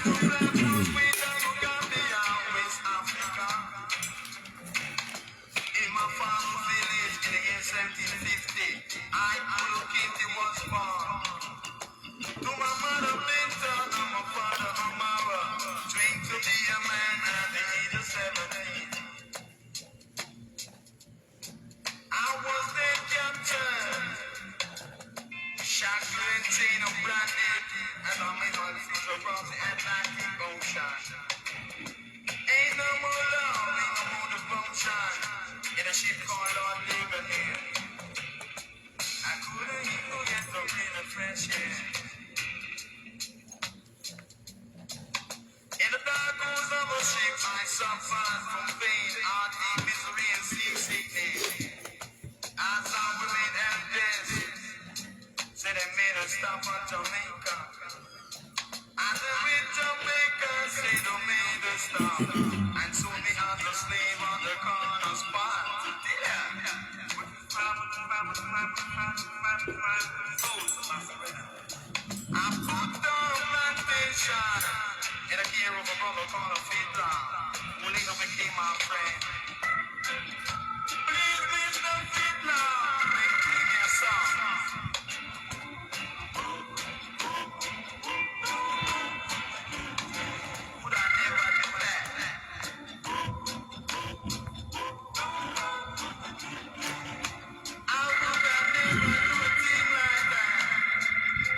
In my farm village in the year 1750, I Kitty was born. To my mother Binta and my father Amara, dream to be a man at the age of 17. I was their captain, Shackleton of Branded, and I'm in all these across the Atlantic Ocean. Ain't no more love, ain't no more devotion, in a ship called Lord Liberty. I couldn't even get the rain and fresh air. In the dark holes of a ship, I suffered from pain, heartache, misery, and seasickness. I saw women and death, said they made a stop at Jamaica. And the rich Jamaica said they made a stop, and so me as a slave on the corner spot. I put down plantation in a care of a brother called a Fidla, who later became my friend. Please, Mr. Fidla, make me a song. Would I never do that? I would have never do a thing like that.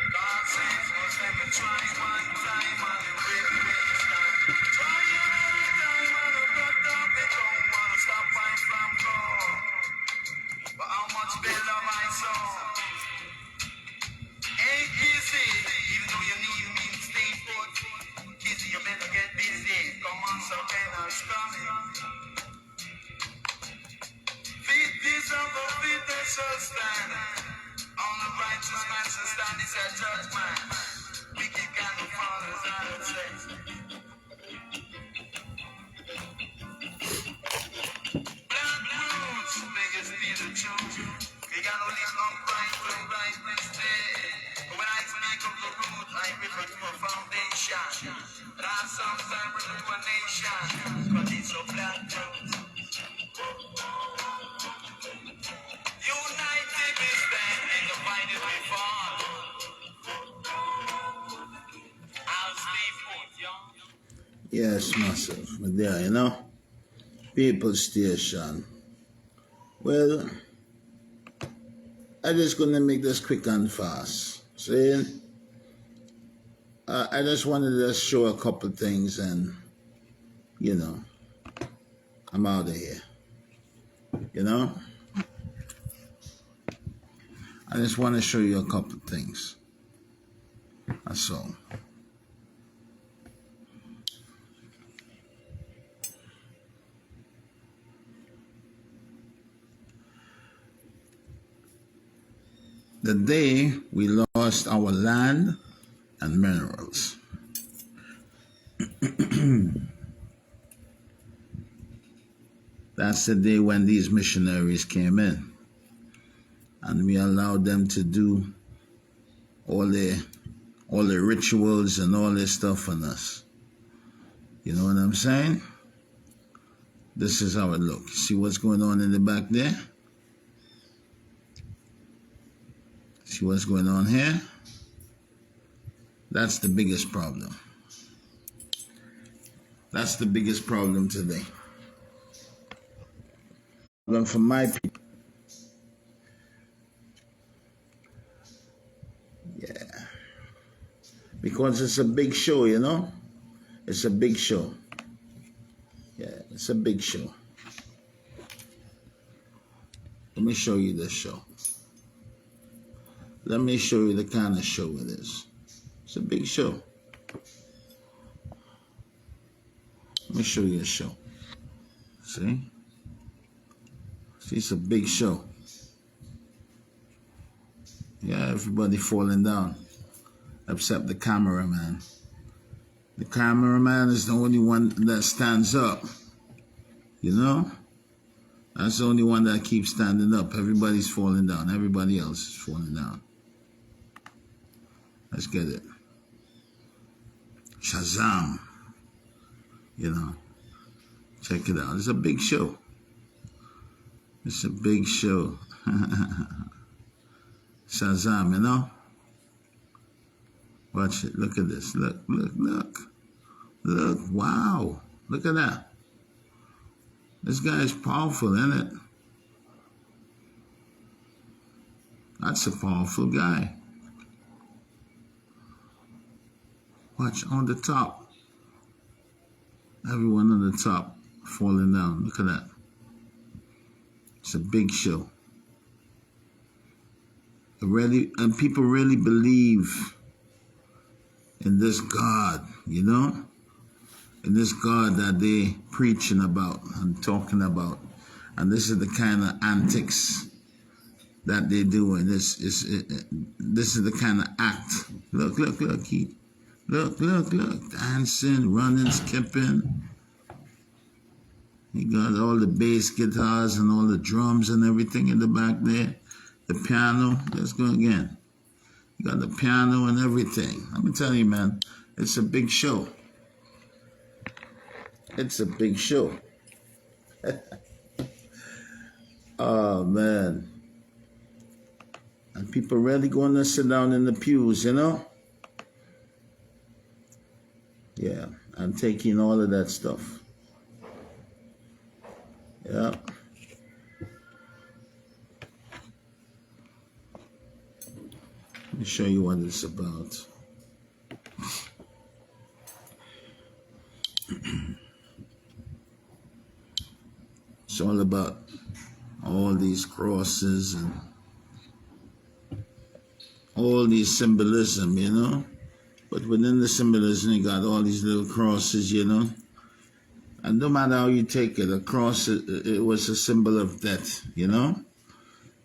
God says was never try one time and the real wasteland. Try another time and the blood don't become one stop fight from God. But how much better my soul? Ain't easy, even though you need me to stay put. Easy, you better get busy. Come on, so Kenner's coming. Feet is of the fittest shall stand. On the righteous man shall stand, is a judgment. Wicked can the fathers out of sex. Black roots, biggest be the truth. We got only upright to right instead. When I speak of the root, I refer to a foundation. That sometimes refer to a nation. Cause it's a black roots. United we stand and divided we fall. I'll stay put, y'all. Yes, massive. But there, you know, People Station. Well, I just gonna make this quick and fast. See, I just wanted to show a couple things, and you know, I'm out of here. You know, I just want to show you a couple things. That's all. The day we lost our land and minerals. That's the day when these missionaries came in, and we allowed them to do all the rituals and all this stuff on us. You know what I'm saying? This is how it looks. See what's going on in the back there? See what's going on here? That's the biggest problem. That's the biggest problem today. Problem for my people. Yeah. Because it's a big show, you know? It's a big show. Yeah, it's a big show. Let me show you this show. Let me show you the kind of show it is. It's a big show. Let me show you the show. See? See, it's a big show. Yeah, everybody falling down, except the cameraman. The cameraman is the only one that stands up. You know? That's the only one that keeps standing up. Everybody's falling down. Everybody else is falling down. Let's get it. Shazam. You know, check it out. It's a big show. It's a big show. Shazam, you know? Watch it. Look at this. Look, look, look. Look. Wow. Look at that. This guy is powerful, isn't it? That's a powerful guy. Watch on the top. Everyone on the top falling down. Look at that. It's a big show. And people really believe in this God, you know? In this God that they preaching about and talking about. And this is the kind of antics that they do. And this is the kind of act. Look, look, look. Look, look, look. Dancing, running, skipping. He got all the bass guitars and all the drums and everything in the back there. The piano. Let's go again. You got the piano and everything. Let me tell you, man, it's a big show. It's a big show. Oh, man. And people really going to sit down in the pews, you know? Yeah, I'm taking all of that stuff. Yeah. Let me show you what it's about. It's all about all these crosses and all these symbolism, you know? But within the symbolism, you got all these little crosses, you know? And no matter how you take it, a cross, it was a symbol of death, you know?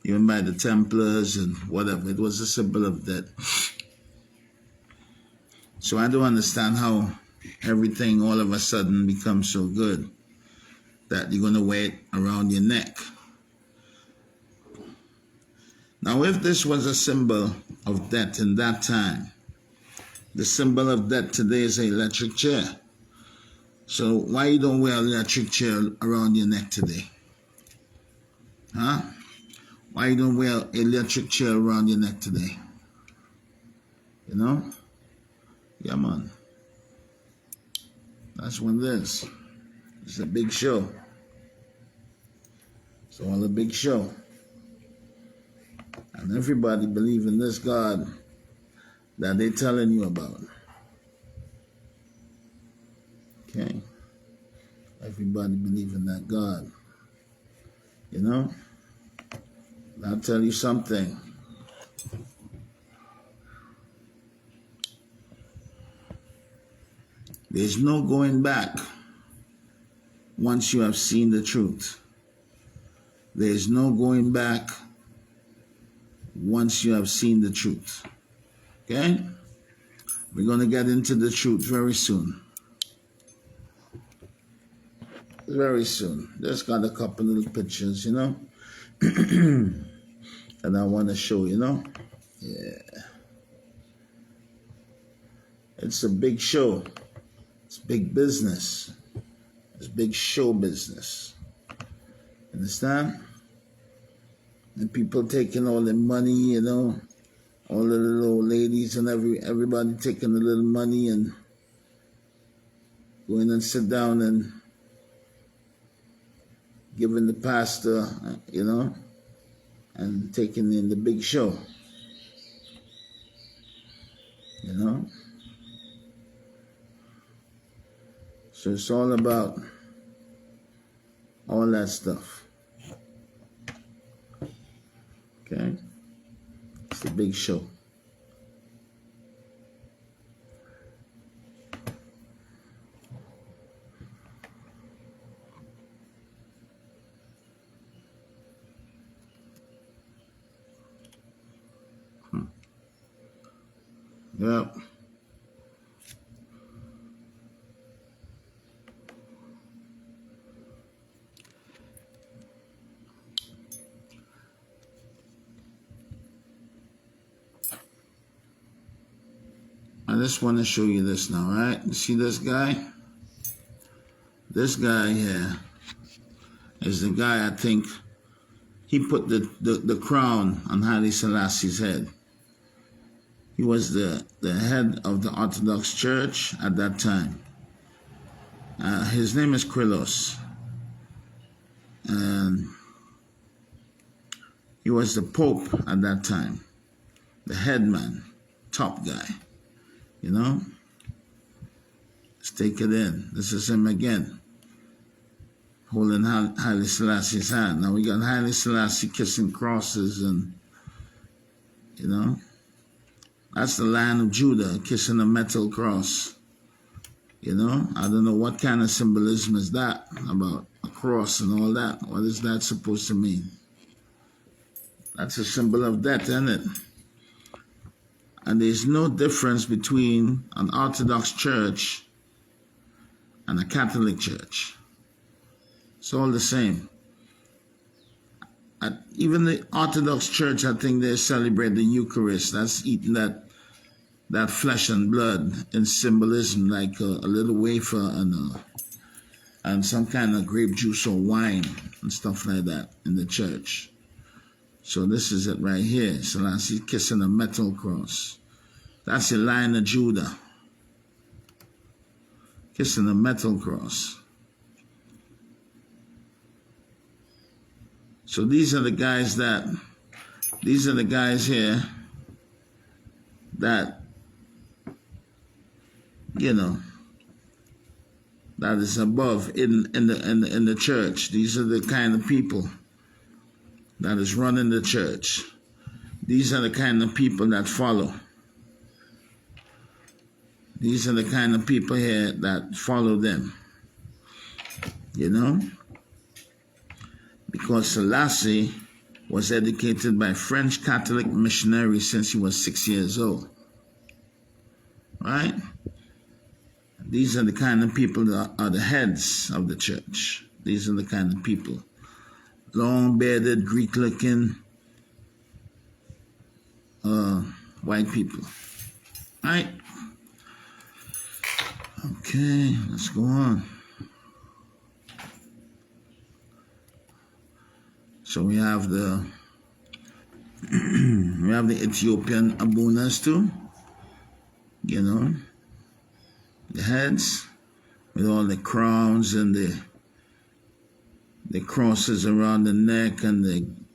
Even by the Templars and whatever, it was a symbol of death. So I don't understand how everything all of a sudden becomes so good that you're going to wear it around your neck. Now, if this was a symbol of death in that time, the symbol of death today is an electric chair. So why you don't wear an electric chair around your neck today? Huh? Why you don't wear an electric chair around your neck today? You know? Yeah, man. That's what it is. It's a big show. It's all a big show. And everybody believe in this God that they're telling you about. Okay? Everybody believe in that God. You know? I'll tell you something. There's no going back once you have seen the truth. There's no going back once you have seen the truth. Okay? We're going to get into the truth very soon. Very soon. Just got a couple little pictures, you know? And I want to show, you know? Yeah. It's a big show. It's big business. It's big show business. Understand? And people taking all the money, you know? All the little old ladies and everybody taking a little money and going and sit down and giving the pastor, you know, and taking in the big show, you know. So it's all about all that stuff. Okay? It's a big show. Yep. I just want to show you this now, right? You see this guy? This guy here is the guy, I think, he put the crown on Haile Selassie's head. He was the head of the Orthodox Church at that time. His name is Kyrillos. And he was the Pope at that time. The headman, top guy. You know? Let's take it in. This is him again, holding Haile Selassie's hand. Now we got Haile Selassie kissing crosses and, you know, that's the Lion of Judah kissing a metal cross. You know, I don't know what kind of symbolism is that about a cross and all that. What is that supposed to mean? That's a symbol of death, isn't it? And there's no difference between an Orthodox church and a Catholic church. It's all the same. Even the Orthodox Church, I think they celebrate the Eucharist. That's eating that flesh and blood in symbolism, like a little wafer and some kind of grape juice or wine and stuff like that in the church. So this is it right here. Selassie kissing a metal cross. That's the Lion of Judah kissing a metal cross. So these are the guys here that, you know, that is above in the church. These are the kind of people that is running the church. These are the kind of people that follow. These are the kind of people here that follow them. You know? Because Selassie was educated by French Catholic missionaries since he was 6 years old. Right? These are the kind of people that are the heads of the church. These are the kind of people. Long-bearded, Greek-looking white people. Right? Okay, let's go on. So we have the Ethiopian Abunas too, you know, the heads with all the crowns and the crosses around the neck and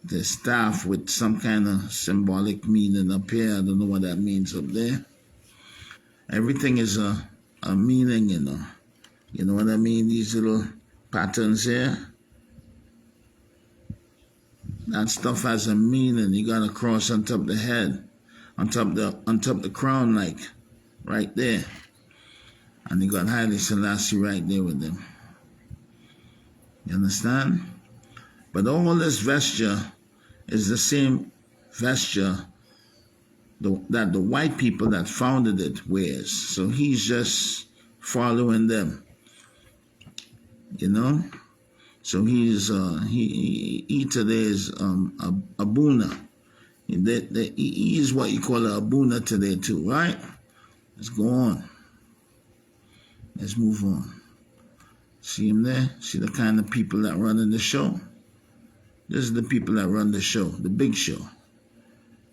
the staff with some kind of symbolic meaning up here. I don't know what that means up there. Everything is a meaning, you know. You know what I mean? These little patterns here. That stuff has a meaning. You got a cross on top of the head, on top of the crown, like right there. And you got Haile Selassie right there with them. You understand? But all this vesture is the same vesture that the white people that founded it wears. So he's just following them. You know? So he's he today is Abuna. He is what you call a Abuna today too, right? Let's go on. Let's move on. See him there? See the kind of people that run in the show? This is the people that run the show, the big show,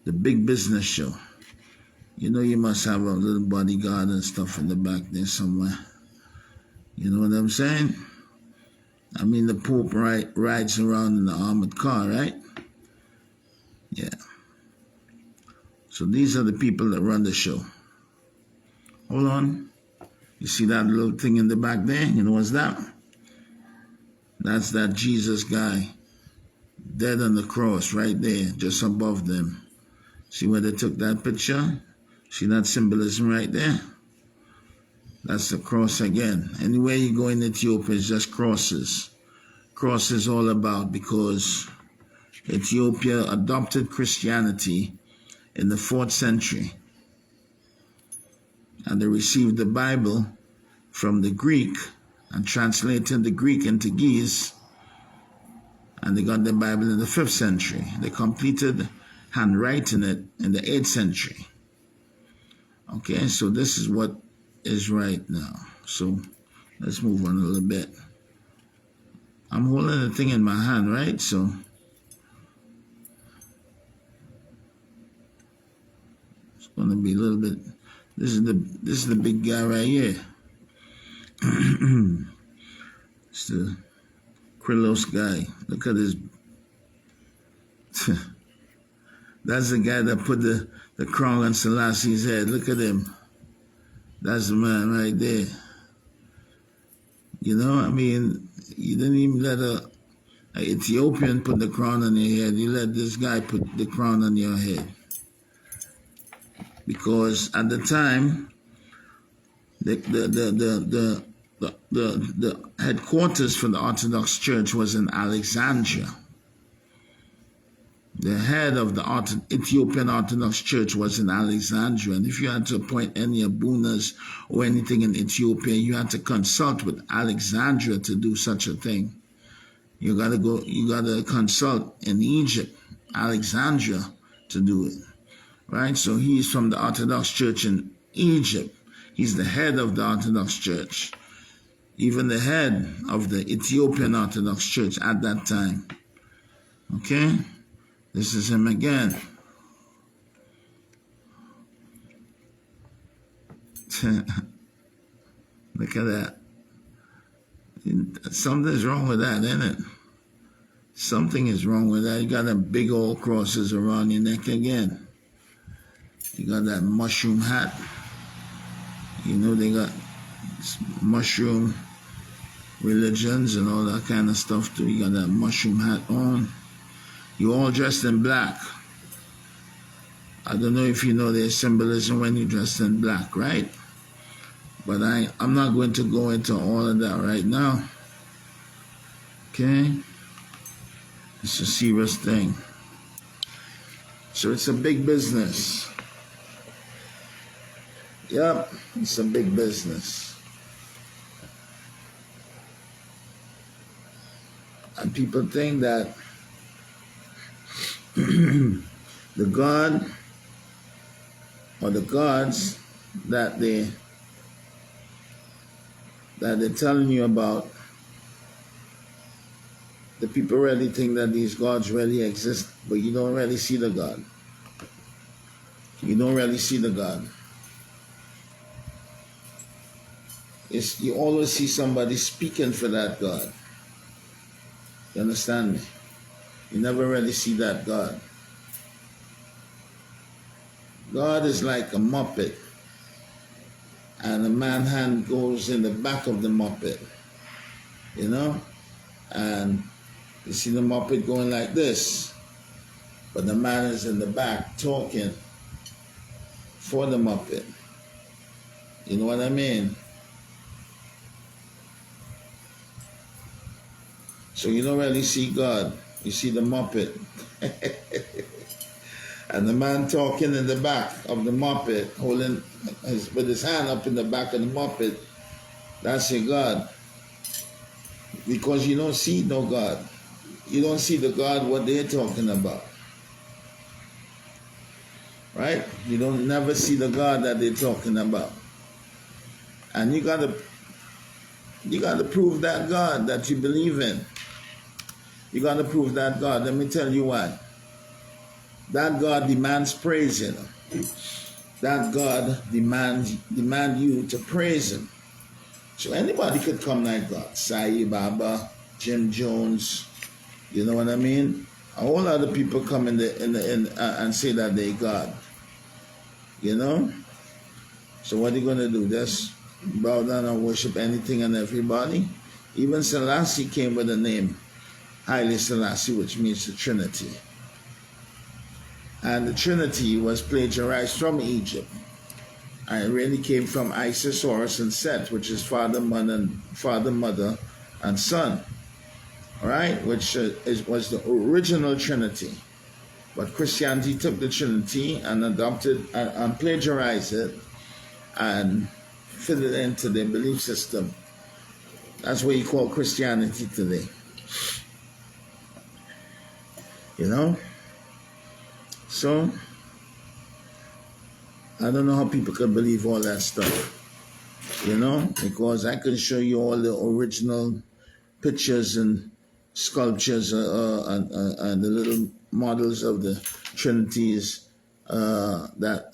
the big business show. You know you must have a little bodyguard and stuff in the back there somewhere. You know what I'm saying? I mean, the Pope rides around in the armored car, right? Yeah. So these are the people that run the show. Hold on. You see that little thing in the back there? You know what's that? That's that Jesus guy dead on the cross right there, just above them. See where they took that picture? See that symbolism right there? That's the cross again. Anywhere you go in Ethiopia, it's just crosses. Crosses all about because Ethiopia adopted Christianity in the 4th century. And they received the Bible from the Greek and translated the Greek into Ge'ez. And they got the Bible in the 5th century. They completed handwriting it in the 8th century. Okay, so this is what is right now. So let's move on a little bit. I'm holding the thing in my hand, right? So it's gonna be a little bit. This is the big guy right here. It's the Krilos guy. Look at this. That's the guy that put the crown on Selassie's head. Look at him. That's the man right there. You know, I mean, you didn't even let a Ethiopian put the crown on your head. You let this guy put the crown on your head. Because at the time, the headquarters for the Orthodox Church was in Alexandria. The head of the Ethiopian Orthodox Church was in Alexandria, and if you had to appoint any abunas or anything in Ethiopia, you had to consult with Alexandria to do such a thing. You gotta consult in Egypt, Alexandria, to do it, right? So he's from the Orthodox Church in Egypt. He's the head of the Orthodox Church, even the head of the Ethiopian Orthodox Church at that time. Okay? This is him again. Look at that. Something's wrong with that, isn't it? Something is wrong with that. You got them big old crosses around your neck again. You got that mushroom hat. You know they got mushroom religions and all that kind of stuff too. You got that mushroom hat on. You're all dressed in black. I don't know if you know there's symbolism when you're dressed in black, right? But I'm not going to go into all of that right now. Okay? It's a serious thing. So it's a big business. Yep, it's a big business. And people think that the God or the gods that they're telling you about, the people really think that these gods really exist, but you don't really see the God. You don't really see the God. You always see somebody speaking for that God. You understand me? You never really see that God. God is like a Muppet, and a man's hand goes in the back of the Muppet, you know? And you see the Muppet going like this, but the man is in the back talking for the Muppet. You know what I mean? So you don't really see God. You see the Muppet. And the man talking in the back of the Muppet, holding with his hand up in the back of the Muppet, that's your God. Because you don't see no God. You don't see the God what they're talking about. Right? You don't never see the God that they're talking about. And you gotta prove that God that you believe in. You gotta prove that God. Let me tell you why. That God demands praise, you know. That God demands you to praise him. So anybody could come like God. Sai Baba, Jim Jones, you know what I mean? A whole lot of people come in and say that they God. You know? So what are you gonna do? Just bow down and worship anything and everybody? Even Selassie came with a name, Haile Selassie, which means the Trinity. And the Trinity was plagiarized from Egypt. And it really came from Isis, Horus, and Set, which is father, mother, and son. All right? Which was the original Trinity. But Christianity took the Trinity and adopted and plagiarized it and fit it into their belief system. That's what you call Christianity today. You know? So, I don't know how people could believe all that stuff, because I can show you all the original pictures and sculptures and the little models of the Trinities that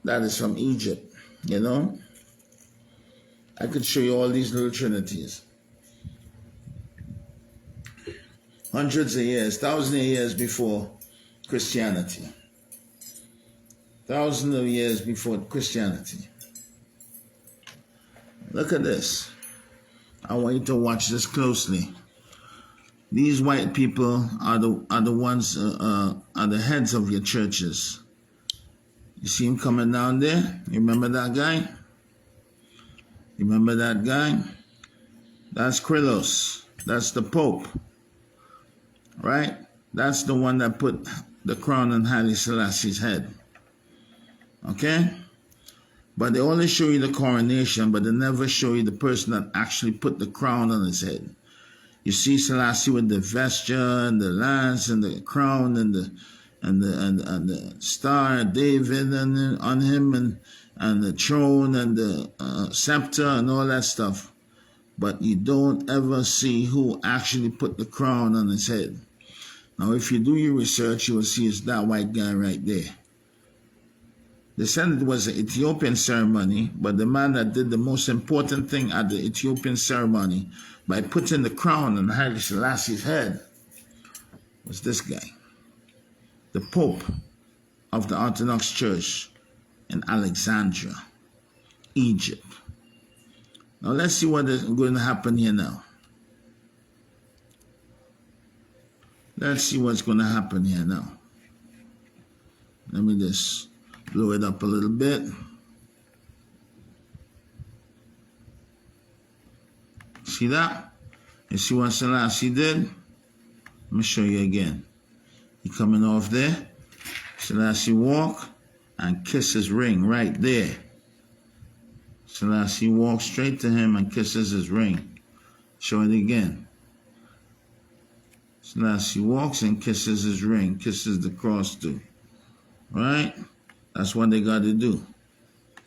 is from Egypt, I could show you all these little Trinities. Hundreds of years, thousands of years before Christianity. Thousands of years before Christianity. Look at this. I want you to watch this closely. These white people are the ones are the heads of your churches. You see him coming down there? You remember that guy? You remember that guy? That's Kyrillos. That's the Pope. Right? That's the one that put the crown on Haile Selassie's head. Okay? But they only show you the coronation, but they never show you the person that actually put the crown on his head. You see Selassie with the vesture and the lance and the crown and the star of David on him and the throne and the scepter and all that stuff. But you don't ever see who actually put the crown on his head. Now, if you do your research, you will see it's that white guy right there. They said it was an Ethiopian ceremony, but the man that did the most important thing at the Ethiopian ceremony by putting the crown on Haile Selassie's head was this guy, the Pope of the Orthodox Church in Alexandria, Egypt. Now let's see what is going to happen here now. Let's see what's going to happen here now. Let me just blow it up a little bit. See that? You see what Selassie did? Let me show you again. He coming off there. Selassie walk and kiss his ring right there. Selassie walks straight to him and kisses his ring. Show it again. Selassie walks and kisses his ring, kisses the cross too. Right? That's what they got to do.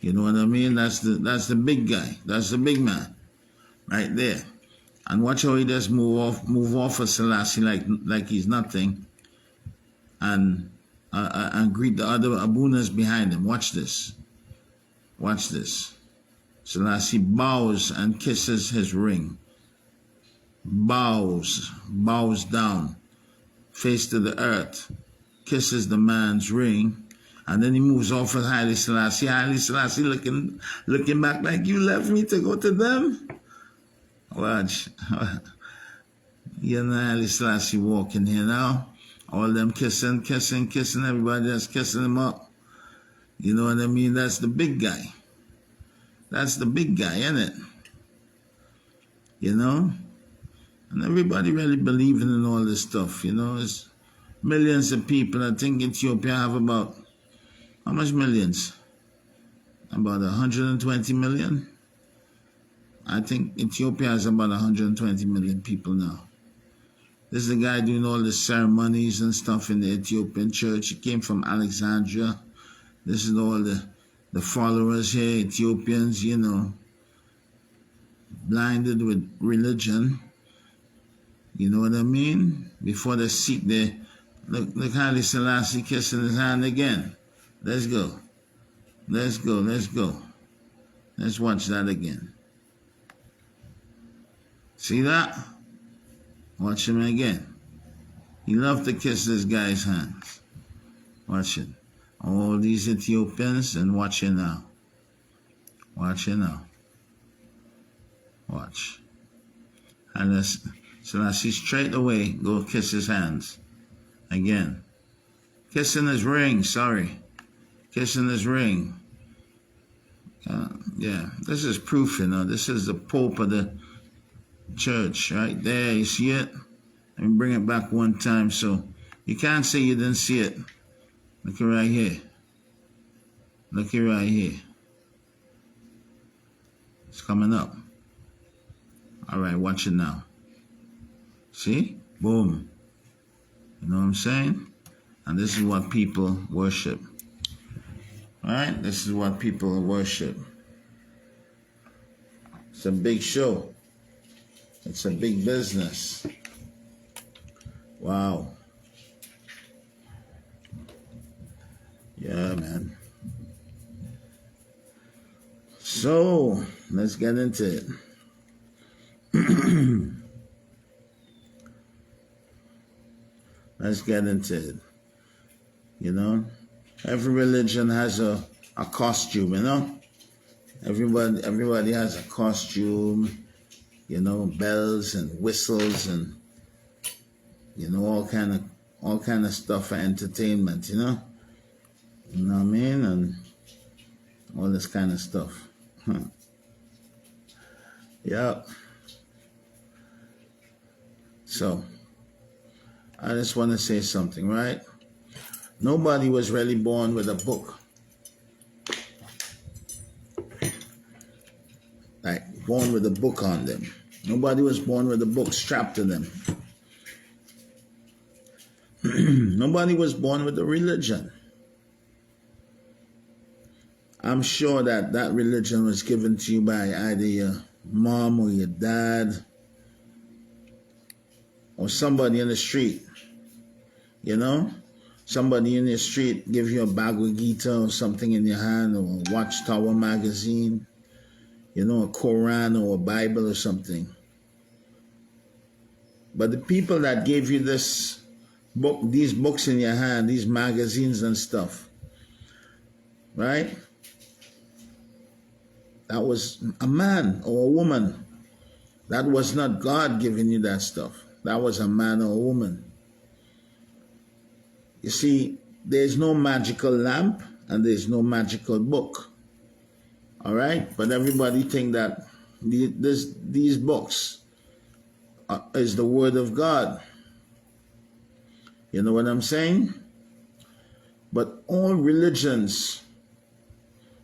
You know what I mean? That's the big guy. That's the big man. Right there. And watch how he just move off of Selassie like he's nothing. And greet the other Abunas behind him. Watch this. Watch this. Selassie bows and kisses his ring. Bows down, face to the earth, kisses the man's ring, and then he moves off with Haile Selassie. Haile Selassie looking back like, you left me to go to them? Watch. Haile Selassie walking here now. All them kissing, everybody just kissing him up. You know what I mean? That's the big guy. That's the big guy, isn't it? You know? And everybody really believing in all this stuff, It's millions of people. I think Ethiopia have about, how much millions? About 120 million? I think Ethiopia has about 120 million people now. This is the guy doing all the ceremonies and stuff in the Ethiopian church. He came from Alexandria. This is all the followers here, Ethiopians, blinded with religion. You know what I mean? Before they seek there, look Haile Selassie kissing his hand again. Let's go. Let's watch that again. See that? Watch him again. He loved to kiss this guy's hands. Watch it. All these Ethiopians, and watch it now. Watch it now. Watch. And Selassie straight away go kiss his hands. Again. Kissing his ring, sorry. Kissing his ring. Yeah, this is proof, This is the Pope of the church right there. You see it? Let me bring it back one time so you can't say you didn't see it. Look it right here. Look it right here. It's coming up. All right, watch it now. See? Boom. You know what I'm saying? And this is what people worship. Right? This is what people worship. It's a big show. It's a big business. Wow. Yeah, man. So, let's get into it. Let's get into it. You know? Every religion has a costume, you know? Everybody has a costume, you know, bells and whistles and, you know, all kind of stuff for entertainment, you know? You know what I mean? And all this kind of stuff. Yep. So, I just want to say something, right? Nobody was really born with a book. Like, born with a book on them. Nobody was born with a book strapped to them. Nobody was born with a religion. I'm sure that religion was given to you by either your mom or your dad or somebody in the street. You know? Somebody in the street give you a Bhagavad Gita or something in your hand, or a Watchtower magazine, you know, a Quran or a Bible or something. But the people that gave you this book, these books in your hand, these magazines and stuff, right? That was a man or a woman. That was not God giving you that stuff. That was a man or a woman. You see, there's no magical lamp and there's no magical book. All right? But everybody think that these books is the word of God. You know what I'm saying? But all religions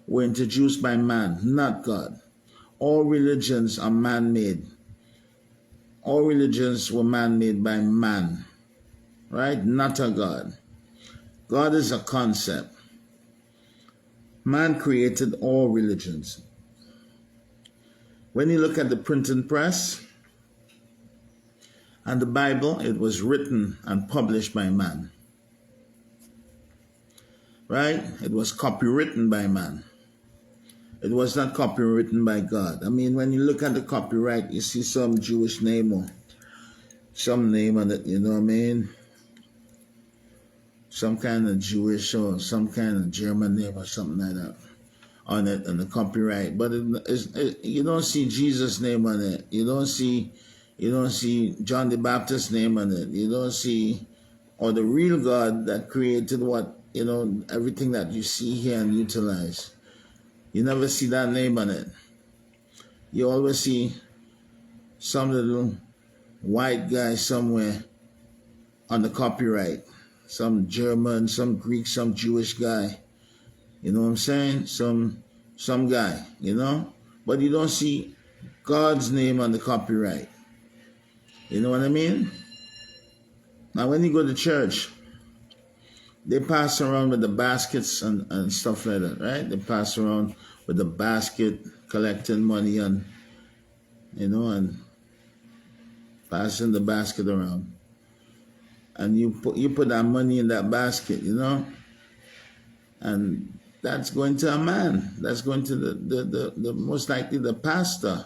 were introduced by man, not God. All religions are man-made. All religions were man-made by man, right? Not a God. God is a concept. Man created all religions. When you look at the printing press and the Bible, it was written and published by man, right? It was copywritten by man. It was not copywritten by God. I mean, when you look at the copyright, you see some Jewish name or some name on it, you know what I mean? Some kind of Jewish or some kind of German name or something like that on it, on the copyright. But you don't see Jesus' name on it. You don't see John the Baptist's name on it. You don't see, or the real God that created what, you know, everything that you see here and utilize. You never see that name on it. You always see some little white guy somewhere on the copyright. Some German, some Greek, some Jewish guy. You know what I'm saying? Some guy, you know? But you don't see God's name on the copyright. You know what I mean? Now when you go to church, they pass around with the baskets and stuff like that, right? They pass around with the basket, collecting money and, you know, and passing the basket around. And you put that money in that basket, you know? And that's going to a man. That's going to the most likely the pastor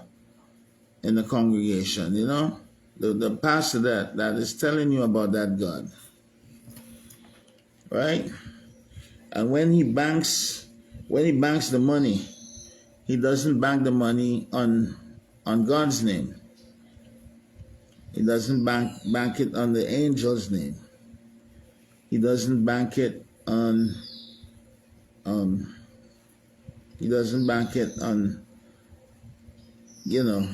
in the congregation, you know? The pastor that is telling you about that God. Right? And when he banks the money, he doesn't bank the money on God's name. He doesn't bank it on the angel's name. He doesn't bank it on he doesn't bank it on, you know,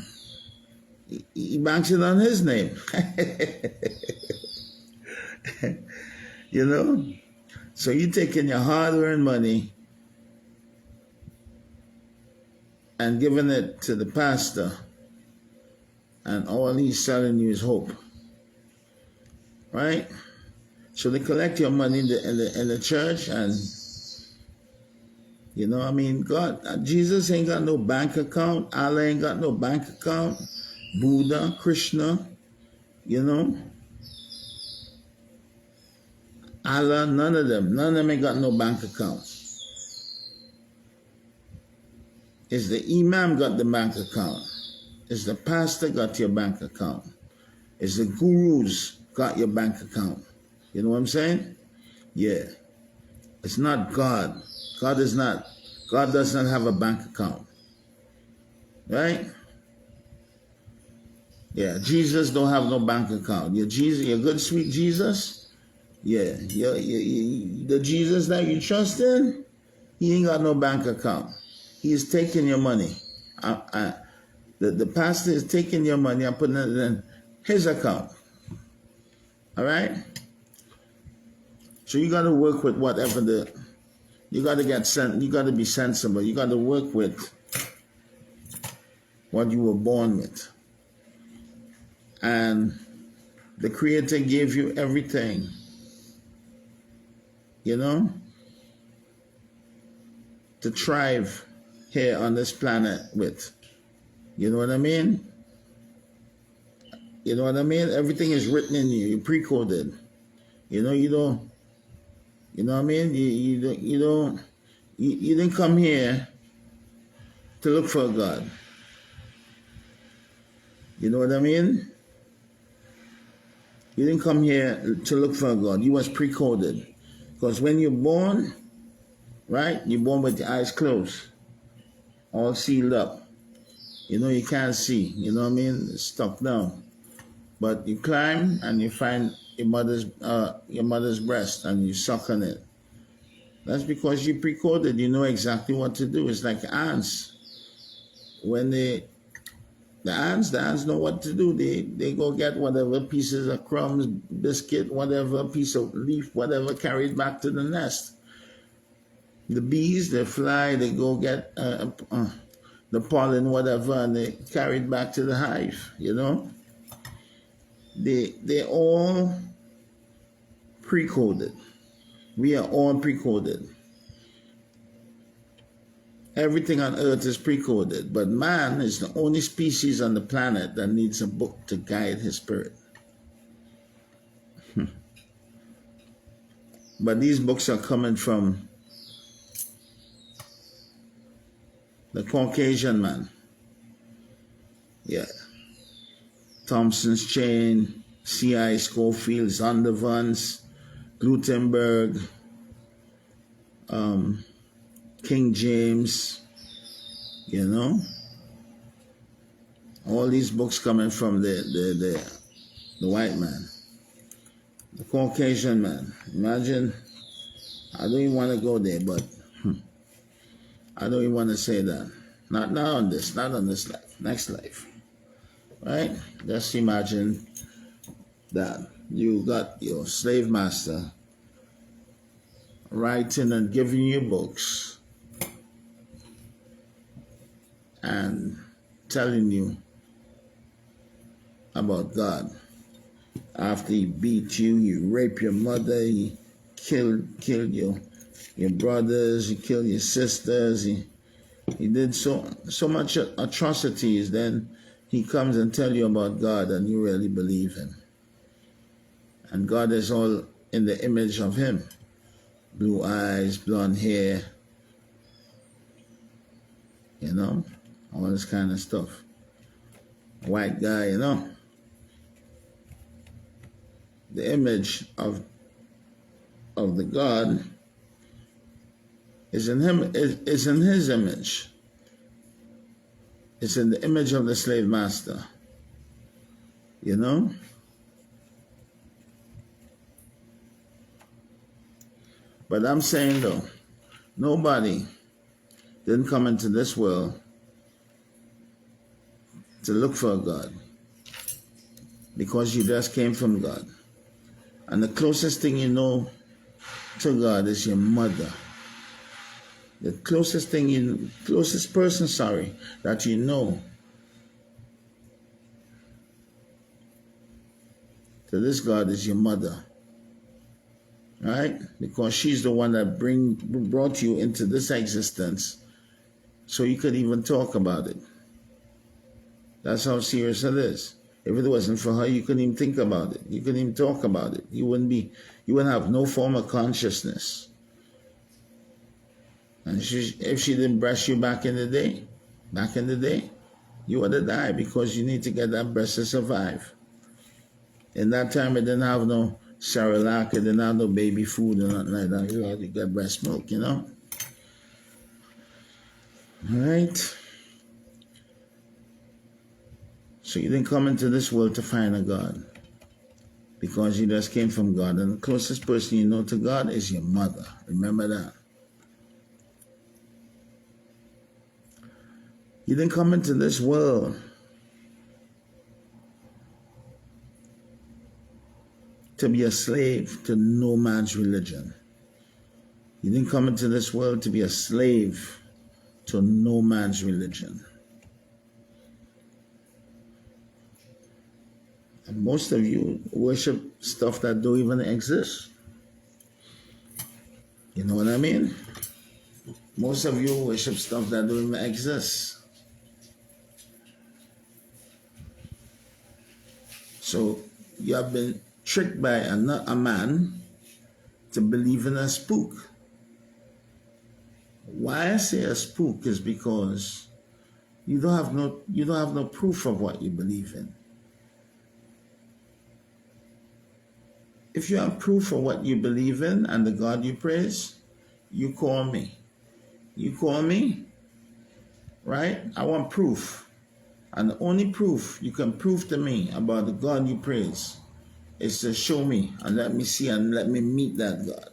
he banks it on his name. You know? So you're taking your hard-earned money and giving it to the pastor, and all he's selling you is hope. Right? So they collect your money in the church, and You know, I mean, God, Jesus ain't got no bank account. Allah ain't got no bank account. Buddha, Krishna, you know, Allah, none of them ain't got no bank account. It's the imam got the bank account. It's the pastor got your bank account. It's the gurus got your bank account. You know what I'm saying? Yeah. It's not God. God does not have a bank account. Right? Yeah. Jesus don't have no bank account. Your good sweet Jesus? Yeah. The Jesus that you trust in, he ain't got no bank account. He's taking your money. The pastor is taking your money and putting it in his account. All right? So you got to work with whatever you got to be sensible. You got to work with what you were born with. And the Creator gave you everything, you know, to thrive here on this planet with. You know what I mean? You know what I mean? Everything is written in you. You're pre-coded. You know, you know what I mean? You didn't come here to look for a God. You know what I mean? You didn't come here to look for a God. You was pre-coded. Because when you're born, right, you're born with your eyes closed, all sealed up. You know, you can't see. You know what I mean? It's stuck down. But you climb and you find your mother's breast and you suck on it. That's because you pre-coded. You know exactly what to do. It's like ants. When the ants know what to do. They go get whatever pieces of crumbs, biscuit, whatever, piece of leaf, whatever, carried back to the nest. The bees, they fly, they go get the pollen, whatever, and they carry it back to the hive, you know? They all pre-coded. We are all pre-coded. Everything on earth is pre-coded, but man is the only species on the planet that needs a book to guide his spirit. But these books are coming from the Caucasian man. Yeah. Thompson's Chain, C.I. Scofield, Zondervan's, Gutenberg, King James, you know, all these books coming from the white man, the Caucasian man. Imagine, I don't even want to go there, but I don't even want to say that. Not on this life, next life, right? Just imagine that you got your slave master writing and giving you books and telling you about God. After he beat you, he raped your mother, he killed your brothers, he killed your sisters, he did so much atrocities, then he comes and tell you about God and you really believe him. And God is all in the image of him. Blue eyes, blonde hair, you know, all this kind of stuff. White guy, you know. The image of the God is in him, is in his image. It's in the image of the slave master. You know? But I'm saying though, nobody didn't come into this world to look for a God, because you just came from God. And the closest thing you know to God is your mother. The closest person that you know to this God is your mother. right? Because she's the one that brought you into this existence, so you could even talk about it. That's how serious it is. If it wasn't for her, you couldn't even think about it. You couldn't even talk about it. You wouldn't have no form of consciousness. And if she didn't breast you back in the day, you would have died, because you need to get that breast to survive. In that time, it didn't have no Cerelac, it didn't have no baby food or nothing like that. You had to get breast milk, you know? All right? So you didn't come into this world to find a God, because you just came from God. And the closest person you know to God is your mother. Remember that. You didn't come into this world to be a slave to no man's religion. You didn't come into this world to be a slave to no man's religion. And most of you worship stuff that don't even exist. You know what I mean? Most of you worship stuff that don't even exist. So you have been tricked by a man to believe in a spook. Why I say a spook is because you don't have no proof of what you believe in. If you have proof of what you believe in and the God you praise, you call me. You call me, right? I want proof. And the only proof you can prove to me about the God you praise is to show me and let me see and let me meet that God.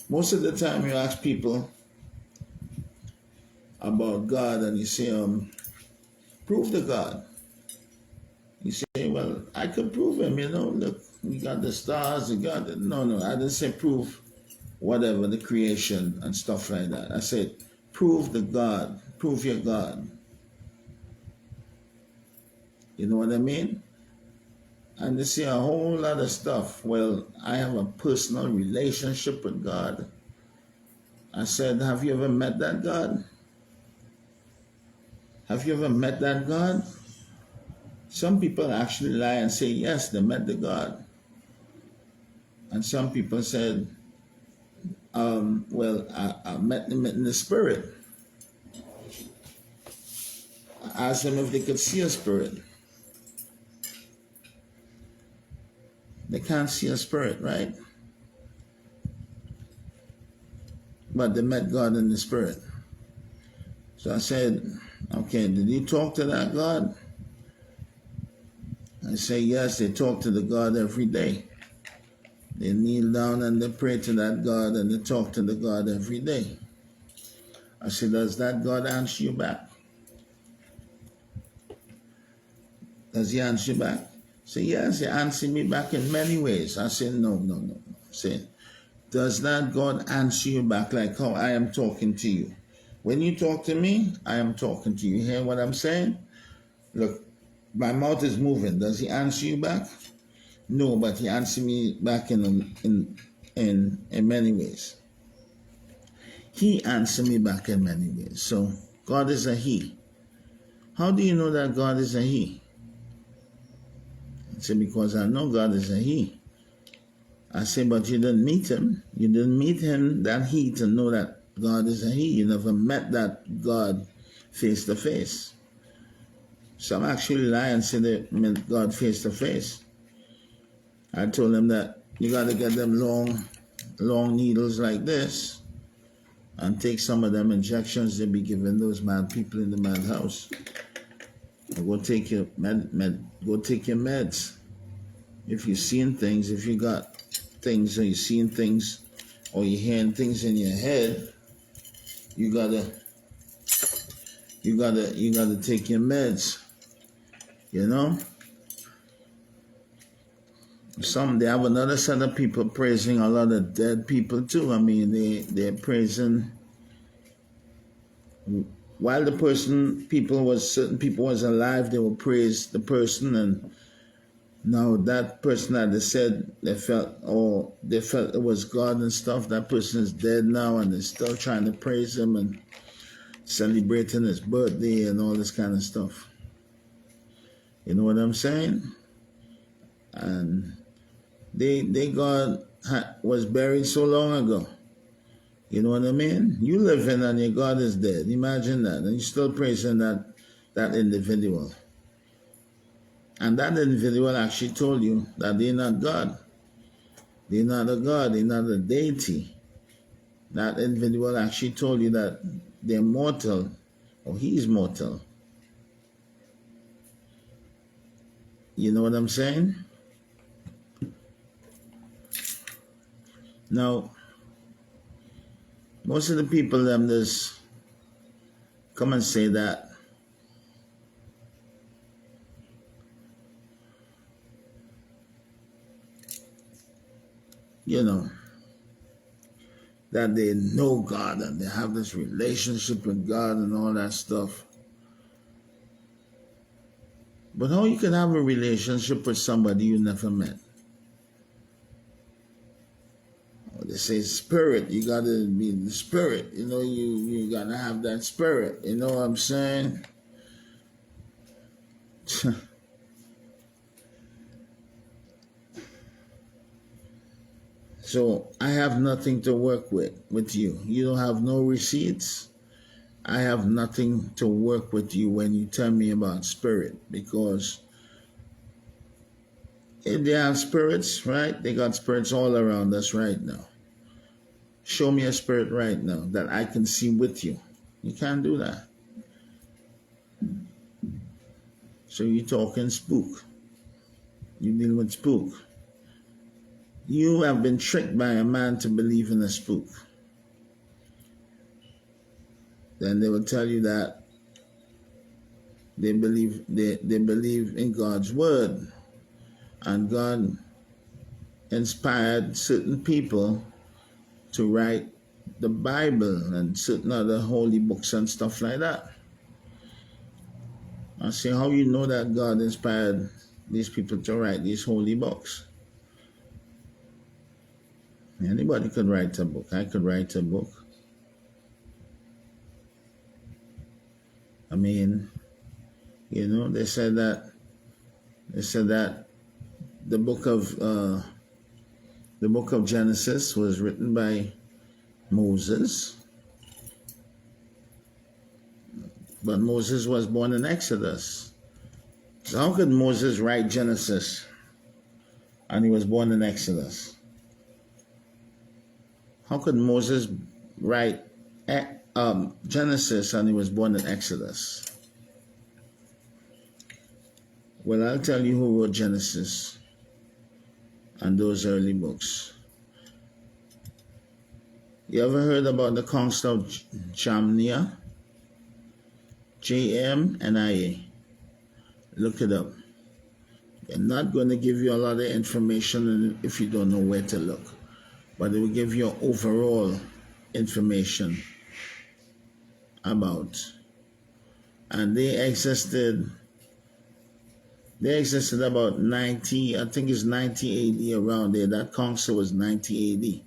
Most of the time you ask people about God and you say, prove the God. You say, well, I could prove him, you know, look, we got the stars, we got the... No, I didn't say prove whatever, the creation and stuff like that. I said, prove the God, prove your God. You know what I mean? And they say a whole lot of stuff. Well, I have a personal relationship with God. I said, have you ever met that God? Have you ever met that God? Some people actually lie and say, yes, they met the God. And some people said, well, I met them in the spirit. I asked them if they could see a spirit. They can't see a spirit, right? But they met God in the spirit. So I said, okay, did you talk to that God? I say, yes, they talk to the God every day. They kneel down and they pray to that God and they talk to the God every day. I said, does that God answer you back? Does he answer you back? Say, yes, he answered me back in many ways. I said, no. Say, does that God answer you back like how I am talking to you? When you talk to me, I am talking to you. You hear what I'm saying? Look, my mouth is moving. Does he answer you back? No, but he answered me back in many ways. He answered me back in many ways. So God is a he. How do you know that God is a he? I say, because I know God is a he. I say, but you didn't meet him. You didn't meet him, that he, to know that God is a he. You never met that God face to face. Some actually lie and say they met God face to face. I told them that you got to get them long needles like this and take some of them injections they be giving those mad people in the madhouse. Go take your meds. If you're seeing things, if you got things, or you're seeing things, or you're hearing things in your head, you gotta take your meds. You know? They have another set of people praising a lot of dead people too. I mean, they're praising while certain people was alive, they will praise the person, and Now that person that they said they felt it was God and stuff, that person is dead now and they're still trying to praise him and celebrating his birthday and all this kind of stuff. You know what I'm saying? And they God was buried so long ago. You know what I mean? You living and your God is dead. Imagine that. And you're still praising that individual. And that individual actually told you that they're not God. They're not a God. They're not a deity. That individual actually told you that they're mortal, or he's mortal. You know what I'm saying? Now, most of the people them just come and say that that they know God and they have this relationship with God and all that stuff. But how you can have a relationship with somebody you never met? They say spirit, you gotta be the spirit. You gotta have that spirit. You know what I'm saying? So I have nothing to work with you. You don't have no receipts. I have nothing to work with you when you tell me about spirit, because if they have spirits, right? They got spirits all around us right now. Show me a spirit right now that I can see with you. You can't do that. So you're talking spook. You deal with spook. You have been tricked by a man to believe in a spook. Then they will tell you that they believe in God's word, and God inspired certain people to write the Bible and certain other holy books and stuff like that. I say, how you know that God inspired these people to write these holy books? Anybody could write a book. I could write a book. I mean, they said that the book of Genesis was written by Moses, but Moses was born in Exodus. So how could Moses write Genesis and he was born in Exodus? How could Moses write Genesis and he was born in Exodus? Well, I'll tell you who wrote Genesis and those early books. You ever heard about the Council of Jamnia? Jamnia. Look it up. They're not going to give you a lot of information if you don't know where to look, but they will give you overall information about. And they existed about 90, I think it's 90 AD, around there. That council was 90 AD.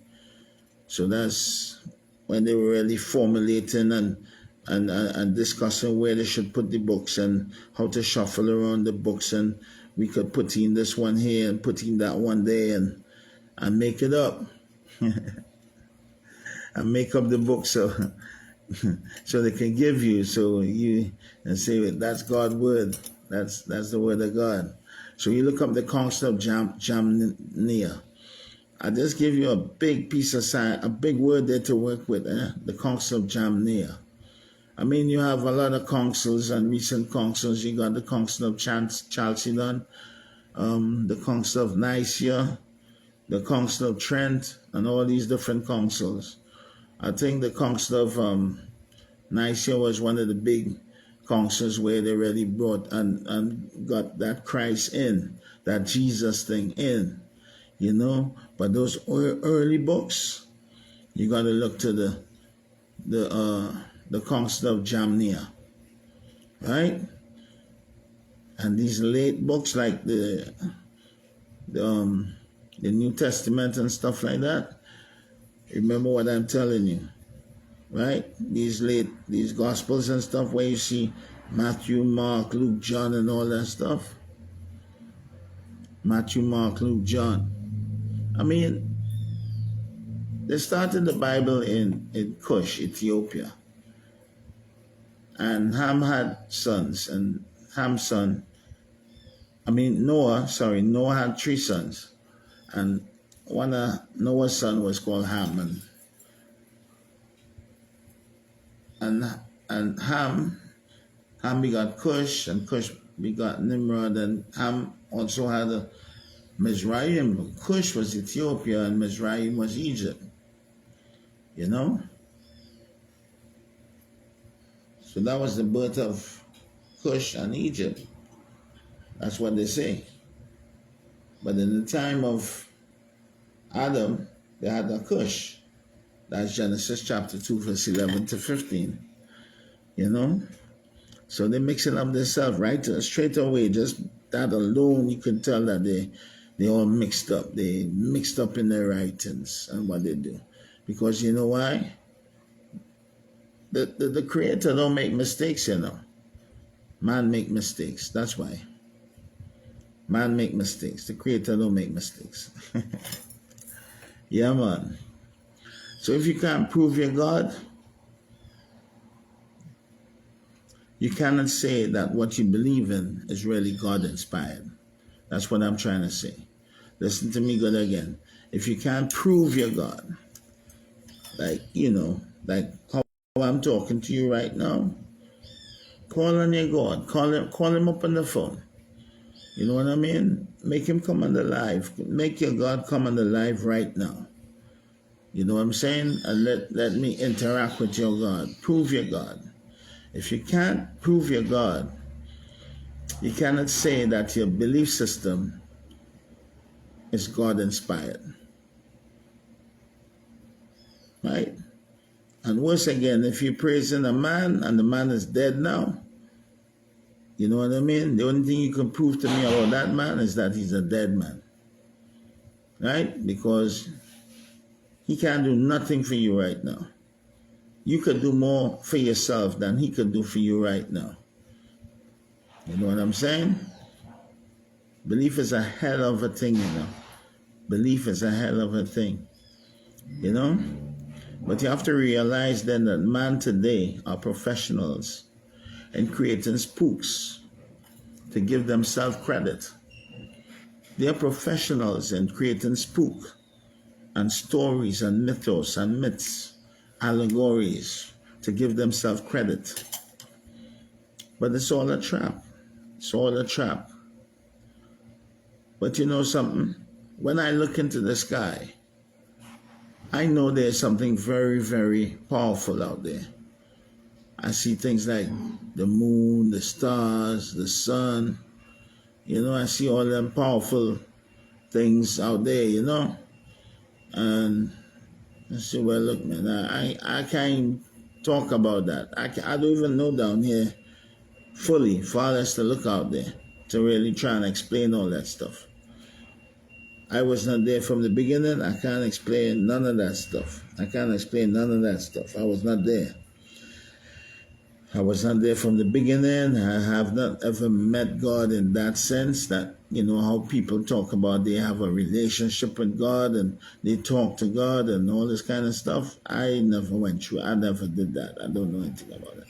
So that's when they were really formulating and discussing where they should put the books and how to shuffle around the books, and we could put in this one here and put in that one there and make it up. And make up the book so they can give you, so you and say that's God's word. That's the word of God. So you look up the Council of Jamnia. I just give you a big piece of science, a big word there to work with. The Council of Jamnia. I mean, you have a lot of councils and recent councils. You got the Council of Chalcedon, the Council of Nicaea, the Council of Trent, and all these different councils. I think the Council of Nicaea was one of the big councils where they really brought and got that Christ in, that Jesus thing in, But those early books, you got to look to the Council of Jamnia, right? And these late books like the the New Testament and stuff like that, remember what I'm telling you, right? These Gospels and stuff where you see Matthew, Mark, Luke, John, and all that stuff. Matthew, Mark, Luke, John. I mean, they started the Bible in Cush, Ethiopia. And Ham had sons, and Noah had 3 sons. And one of Noah's son was called Ham. And Ham begot Cush, and Cush begot Nimrod, and Ham also had a Mizraim. Cush was Ethiopia, and Mizraim was Egypt. You know? So that was the birth of Cush and Egypt. That's what they say. But in the time of Adam, they had a Cush. That's Genesis chapter 2, verse 11 to 15. You know? So they're mixing up themselves right straight away. Just that alone, you can tell that they all mixed up. They mixed up in their writings and what they do. Because you know why? The Creator don't make mistakes, you know. Man make mistakes. That's why. Man make mistakes. The Creator don't make mistakes. Yeah, man. So if you can't prove you're God, you cannot say that what you believe in is really God-inspired. That's what I'm trying to say. Listen to me good again. If you can't prove you're God, like how I'm talking to you right now, call on your God. Call him up on the phone. You know what I mean? Make him come on the live. Make your God come on the live right now. You know what I'm saying? And let me interact with your God. Prove your God. If you can't prove your God, you cannot say that your belief system is God-inspired. Right? And once again, if you're praising a man and the man is dead now, you know what I mean? The only thing you can prove to me about that man is that he's a dead man. Right? Because he can't do nothing for you right now. You could do more for yourself than he could do for you right now. You know what I'm saying? Belief is a hell of a thing, you know. Belief is a hell of a thing. You know? But you have to realize then that man today are professionals in creating spooks to give themselves credit. They're professionals in creating spook and stories and mythos and myths, allegories to give themselves credit. But it's all a trap. It's all a trap. But you know something? When I look into the sky, I know there's something very, very powerful out there. I see things like the moon, the stars, the sun. You know, I see all them powerful things out there, you know. And I say, well, look, man, I can't talk about that. I don't even know down here fully for us to look out there to really try and explain all that stuff. I was not there from the beginning. I can't explain none of that stuff. I was not there. I was not there from the beginning. I have not ever met God in that sense that, you know, how people talk about they have a relationship with God and they talk to God and all this kind of stuff. I never went through. I never did that. I don't know anything about it.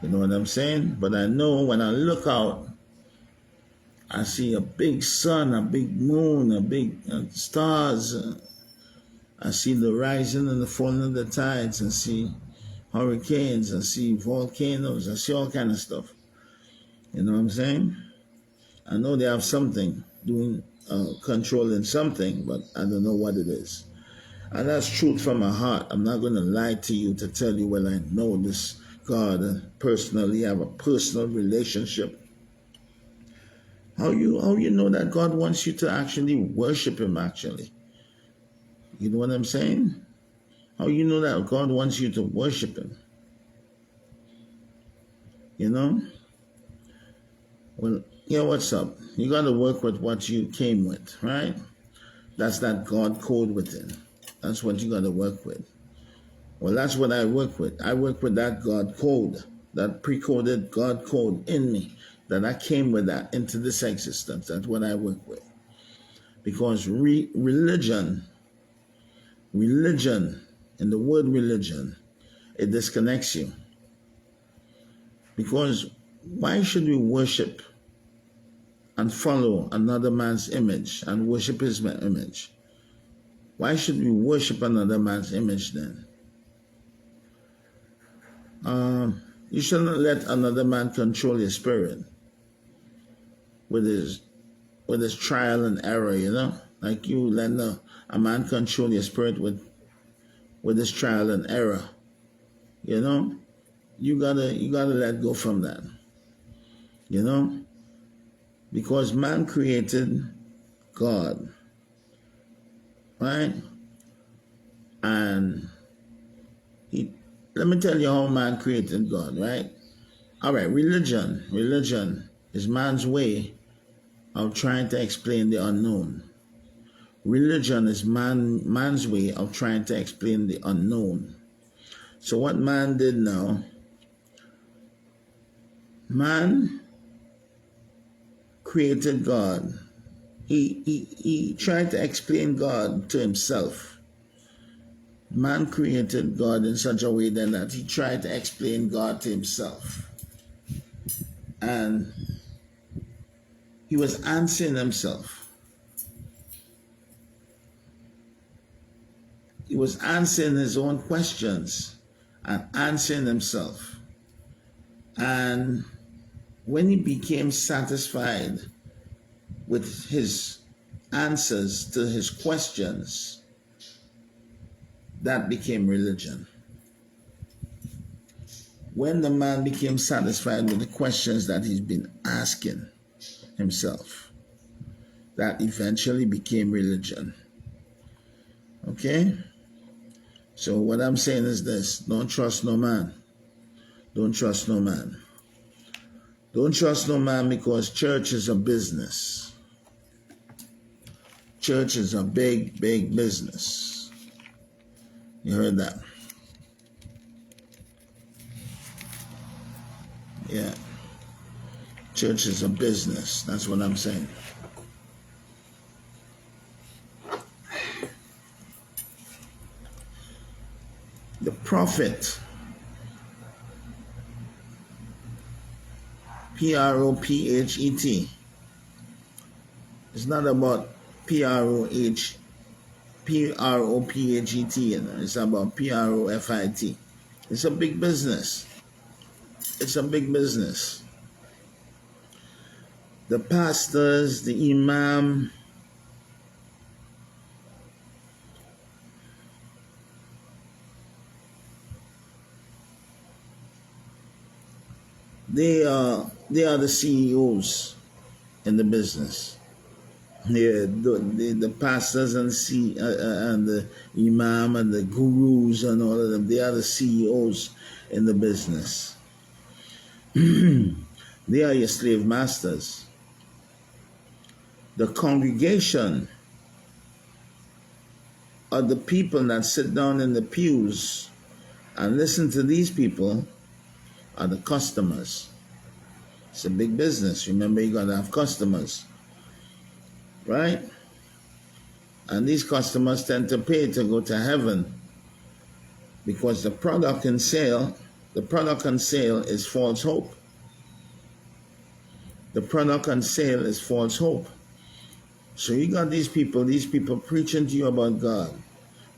You know what I'm saying? But I know when I look out, I see a big sun, a big moon, a big stars. I see the rising and the falling of the tides. I see hurricanes. I see volcanoes. I see all kind of stuff. You know what I'm saying? I know they have something doing, controlling something, but I don't know what it is. And that's truth from my heart. I'm not going to lie to you to tell you, well, I know this God and personally have a personal relationship. How you know that God wants you to actually worship him, actually? You know what I'm saying? How you know that God wants you to worship him? You know? Well, Yeah, what's up? You got to work with what you came with, right? That's that God code within. That's what you got to work with. Well, that's what I work with. I work with that God code, that pre-coded God code in me, that I came with that into this existence. That's what I work with. Because religion, in the word religion, it disconnects you. Because why should we worship and follow another man's image and worship his image? Why should we worship another man's image then? You shouldn't let another man control your spirit with his trial and error, you know? Like you let a man control your spirit with his trial and error. You know? You gotta let go from that. You know? Because man created God. Right? And let me tell you how man created God, right? All right, religion is man's way of trying to explain the unknown. Religion is man's way of trying to explain the unknown. So what man did now, man created God. He tried to explain God to himself. Man created God in such a way then that he tried to explain God to himself. And he was answering himself. He was answering his own questions and answering himself. And when he became satisfied with his answers to his questions, that became religion. When the man became satisfied with the questions that he's been asking himself, that eventually became religion. Okay? So what I'm saying is this: don't trust no man. Don't trust no man. Don't trust no man, because church is a business. Church is a big, big business. You heard that? Yeah. Church is a business. That's what I'm saying. The prophet, Prophet, it's not about Prophet, you know. It's about Profit. It's a big business. It's a big business. The pastors, the imam, they are the CEOs in the business. Yeah, the pastors and the imam and the gurus and all of them, they are the CEOs in the business. They are your slave masters. The congregation are the people that sit down in the pews and listen to these people are the customers. It's a big business. Remember, you got to have customers, right? And these customers tend to pay to go to heaven, because the product on sale is false hope. The product on sale is false hope. So you got these people preaching to you about God.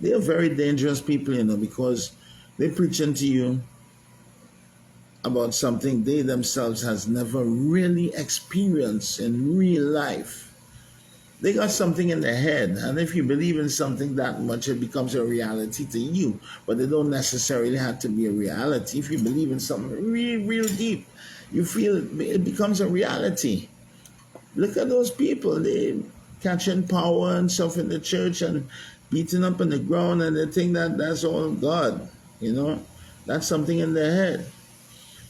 They are very dangerous people, you know, because they're preaching to you about something they themselves has never really experienced in real life. They got something in their head, and if you believe in something that much, it becomes a reality to you. But it don't necessarily have to be a reality. If you believe in something real deep, you feel it becomes a reality. Look at those people. They catching power and stuff in the church and beating up on the ground, and they think that that's all God. You know, that's something in their head.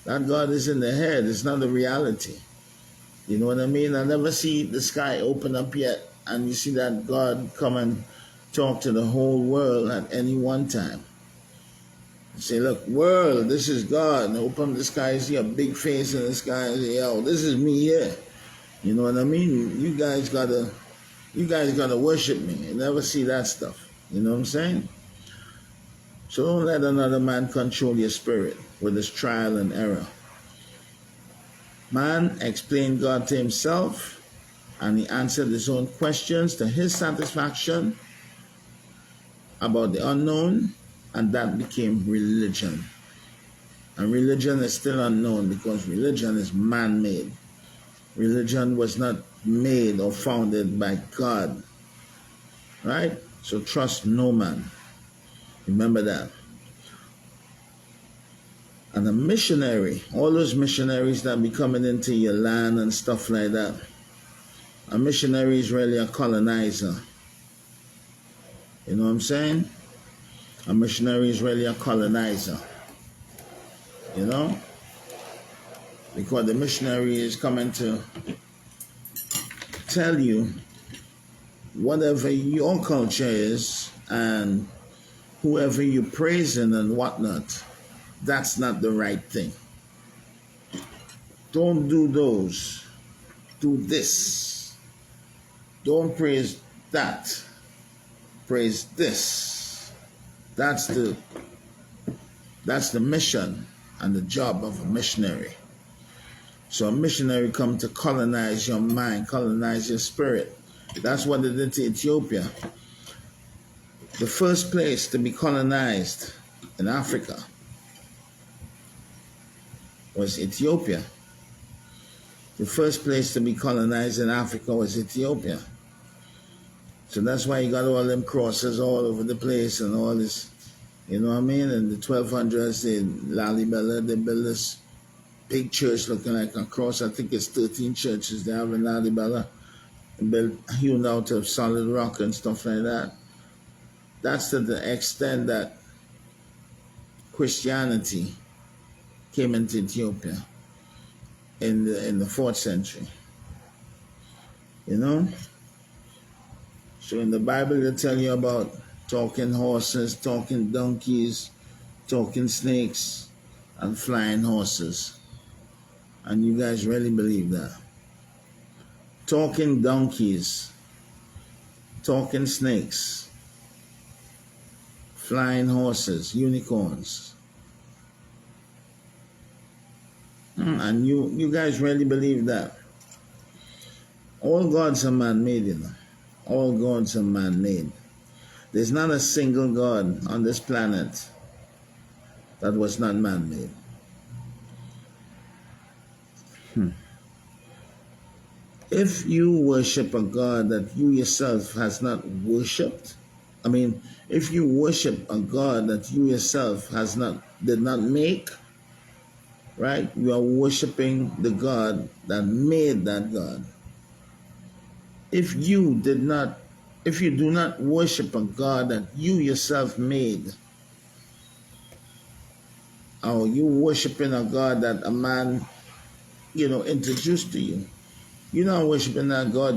That God is in their head. It's not a reality. You know what I mean? I never see the sky open up yet, and you see that God come and talk to the whole world at any one time. Say, look, world, this is God. And open up the sky, see a big face in the sky, and say, yo, this is me here. You know what I mean? You guys gotta worship me. You never see that stuff. You know what I'm saying? So don't let another man control your spirit with his trial and error. Man explained God to himself, and he answered his own questions to his satisfaction about the unknown, and that became religion. And religion is still unknown because religion is man-made. Religion was not made or founded by God. Right? So trust no man. Remember that. And a missionary, all those missionaries that be coming into your land and stuff like that, a missionary is really a colonizer. You know what I'm saying? A missionary is really a colonizer. You know? Because the missionary is coming to tell you whatever your culture is and whoever you're praising and whatnot, that's not the right thing. Don't do those. Do this. Don't praise that. Praise this. That's the mission and the job of a missionary. So a missionary come to colonize your mind, colonize your spirit. That's what they did to Ethiopia. The first place to be colonized in Africa was Ethiopia. The first place to be colonized in Africa was Ethiopia. So that's why you got all them crosses all over the place and all this, you know what I mean? In the 1200s, in Lalibela, they built this big church looking like a cross. I think it's 13 churches they have in Lalibela, built hewn out of solid rock and stuff like that. That's to the extent that Christianity came into Ethiopia in the 4th century. You know? So in the Bible they tell you about talking horses, talking donkeys, talking snakes, and flying horses. And you guys really believe that. Talking donkeys, talking snakes, flying horses, unicorns. And you guys really believe that. All gods are man-made, you know. All gods are man-made. There's not a single god on this planet that was not man-made. If you worship a god that you yourself has not worshipped, if you worship a god that you yourself did not make, right? You are worshiping the God that made that God. If you do not worship a God that you yourself made, or you worshiping a God that a man, introduced to you, you're not worshiping that God,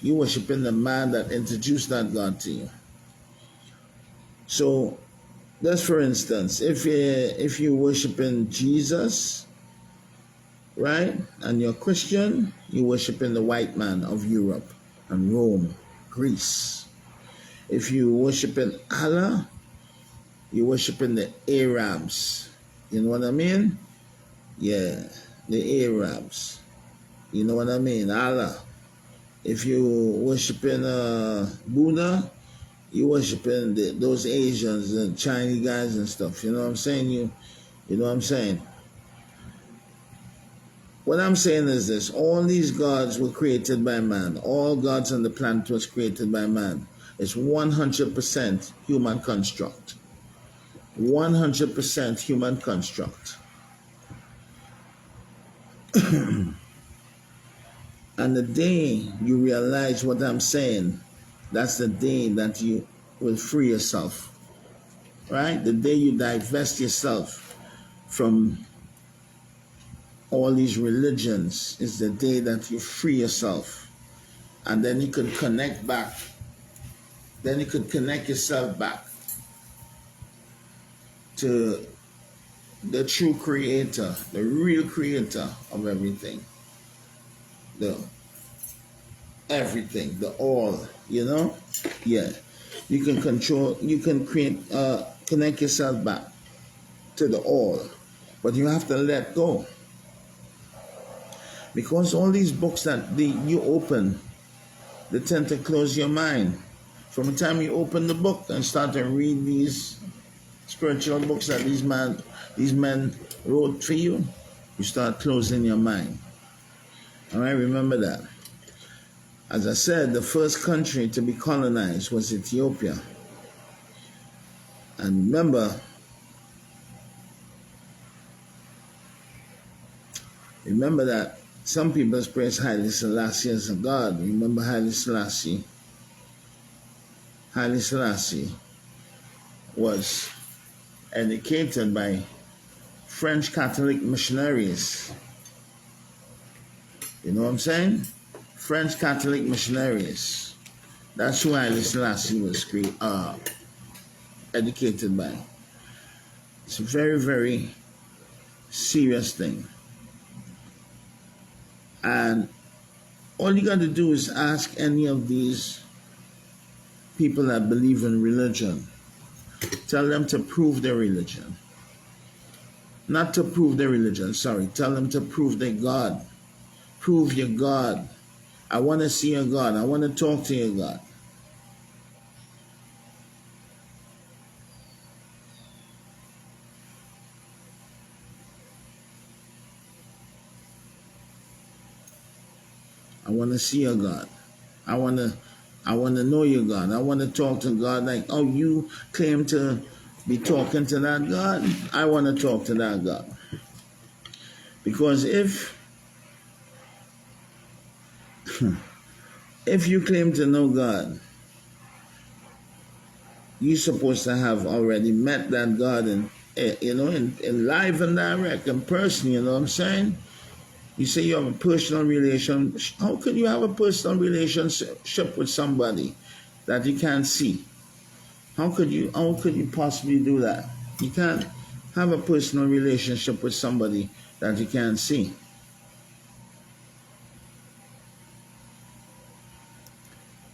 You're worshiping the man that introduced that God to you. So, just for instance, if you're worshiping Jesus, right, and you're Christian, you're worshiping the white man of Europe and Rome, Greece. If you're worshiping Allah, you're worshiping the Arabs. You know what I mean? Yeah, the Arabs. You know what I mean? Allah. If you're worshiping Buddha, you're worshiping those Asians and Chinese guys and stuff. You know what I'm saying? You know what I'm saying? What I'm saying is this: all these gods were created by man. All gods on the planet was created by man. It's 100% human construct. 100% human construct. And the day you realize what I'm saying, that's the day that you will free yourself. Right? The day you divest yourself from all these religions is the day that you free yourself. And then you could connect back. Then you could connect yourself back to the true creator, the real creator of everything. The everything, the all, you know? Yeah. You can control, you can create, connect yourself back to the all. But you have to let go. Because all these books that you open, they tend to close your mind. From the time you open the book and start to read these spiritual books that these men wrote for you, you start closing your mind. All right, remember that. As I said, the first country to be colonized was Ethiopia. And remember that some people praise Haile Selassie as a god. Remember Haile Selassie? Haile Selassie was educated by French Catholic missionaries. You know what I'm saying? French Catholic missionaries. That's who Haile Selassie was educated by. It's a very, very serious thing. And all you got to do is ask any of these people that believe in religion. Tell them to prove their religion. Not to prove their religion, sorry. Tell them to prove their God. Prove your God. I want to see your God. I want to talk to your God. I want to see your God. I want to know your God. I want to talk to God like, oh, you claim to be talking to that God? I want to talk to that God. Because if you claim to know God, you're supposed to have already met that God in live and direct, in person, you know what I'm saying? You say you have a personal relationship. How can you have a personal relationship with somebody that you can't see? How could you possibly do that? You can't have a personal relationship with somebody that you can't see.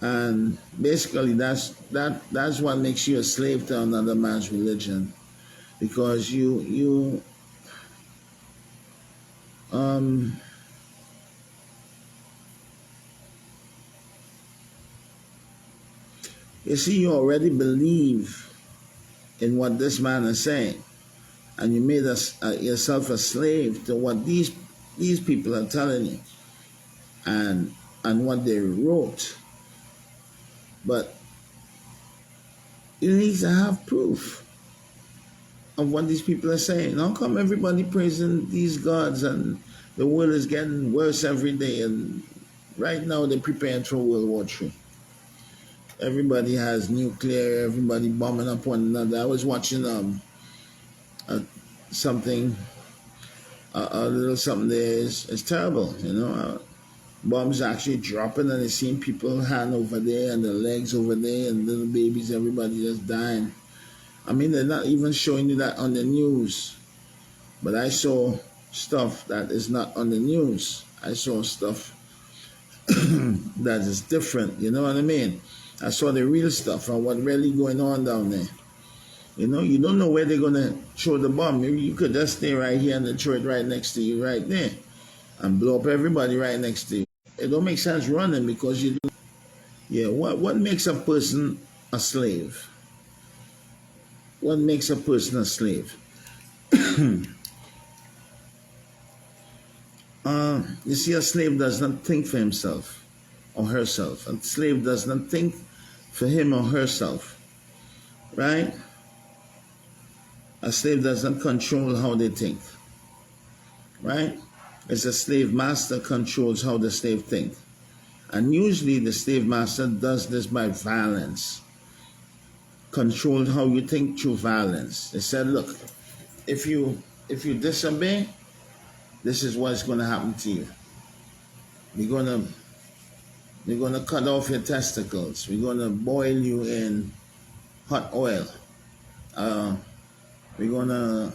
And basically that's what makes you a slave to another man's religion. Because you see, you already believe in what this man is saying, and you made yourself a slave to what these people are telling you, and what they wrote. But you need to have proof of what these people are saying. How come everybody praising these gods and the world is getting worse every day? And right now they're preparing for World War III. Everybody has nuclear. Everybody bombing up one another. I was watching something, a little something there. It's terrible, you know. Bombs actually dropping, and they seeing people hand over there and their legs over there, and little babies. Everybody just dying. I mean, they're not even showing you that on the news. But I saw stuff that is not on the news. I saw stuff that is different. You know what I mean? I saw the real stuff and what really going on down there. You know, you don't know where they're going to throw the bomb. Maybe you could just stay right here and throw it right next to you right there and blow up everybody right next to you. It don't make sense running because you do. Yeah, what makes a person a slave? What makes a person a slave? You see, a slave does not think for himself or herself. A slave does not think for him or herself, right? A slave does not control how they think, right? It's a slave master controls how the slave think. And usually the slave master does this by violence. Control how you think through violence. They said, look, if you disobey, this is what's going to happen to you. We're going to cut off your testicles. We're going to boil you in hot oil. We're going to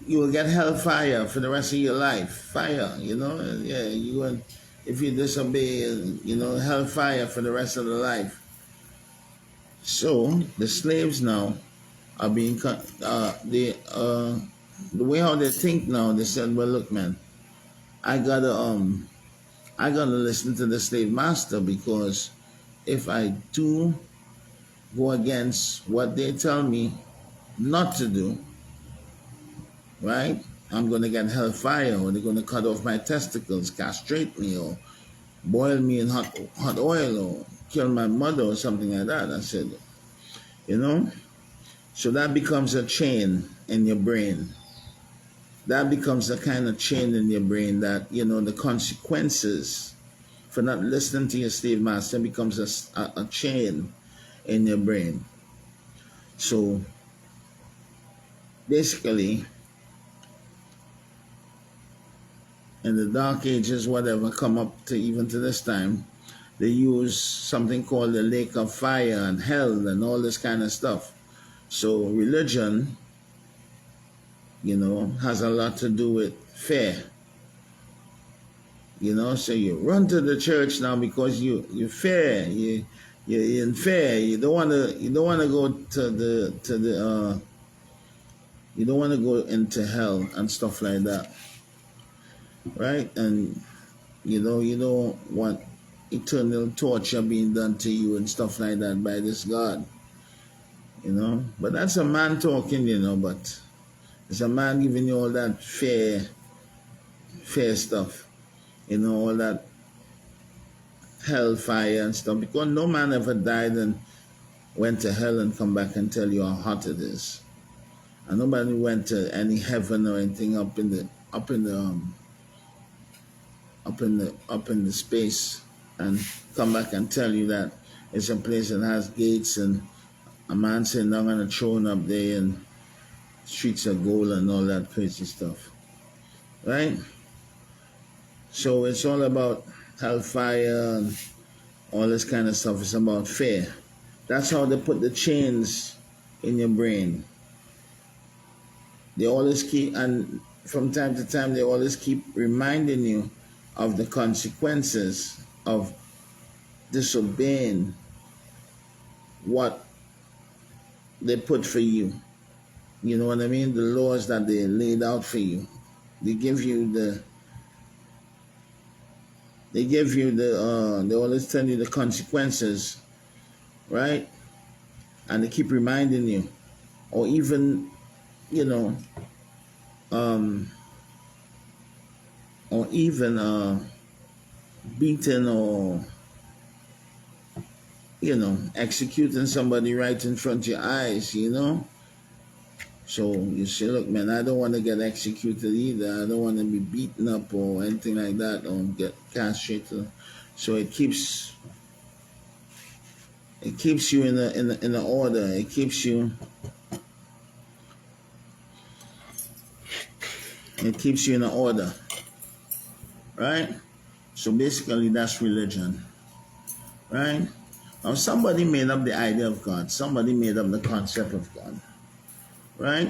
you will get hellfire for the rest of your life. Fire, yeah. You will, if you disobey, hellfire for the rest of the life. So the slaves now are being cut. The way how they think now, they said, well, look, man, I gotta listen to the slave master, because if I do go against what they tell me not to do, right, I'm gonna get hellfire, or they're gonna cut off my testicles, castrate me, or boil me in hot oil, or kill my mother, or something like that. I said, so that becomes a chain in your brain. That becomes a kind of chain in your brain that, the consequences for not listening to your slave master becomes a chain in your brain. So basically, in the Dark Ages, whatever, come up to even to this time, they use something called the lake of fire and hell and all this kind of stuff. So religion, has a lot to do with fear. So you run to the church now because you fear. You're in fear. You don't want to go you don't want to go into hell and stuff like that, right? And you don't want eternal torture being done to you and stuff like that by this God. But that's a man talking, but it's a man giving you all that fear stuff, all that hellfire and stuff, because no man ever died and went to hell and come back and tell you how hot it is. And nobody went to any heaven or anything up in the space and come back and tell you that it's a place that has gates and a man sitting down on a throne up there and streets of gold and all that crazy stuff, right? So it's all about hellfire and all this kind of stuff. It's about fear. That's how they put the chains in your brain. They always keep, and from time to time, they always keep reminding you of the consequences of disobeying what they put for you. You know what I mean? The laws that they laid out for you. They always tell you the consequences, right? And they keep reminding you. Or even, beating or, executing somebody right in front of your eyes, So you say, look, man, I don't want to get executed either. I don't want to be beaten up or anything like that, or get castrated. So it keeps you in the order. It keeps you in the order, right? So basically, that's religion, right? Now somebody made up the idea of God. Somebody made up the concept of God. Right?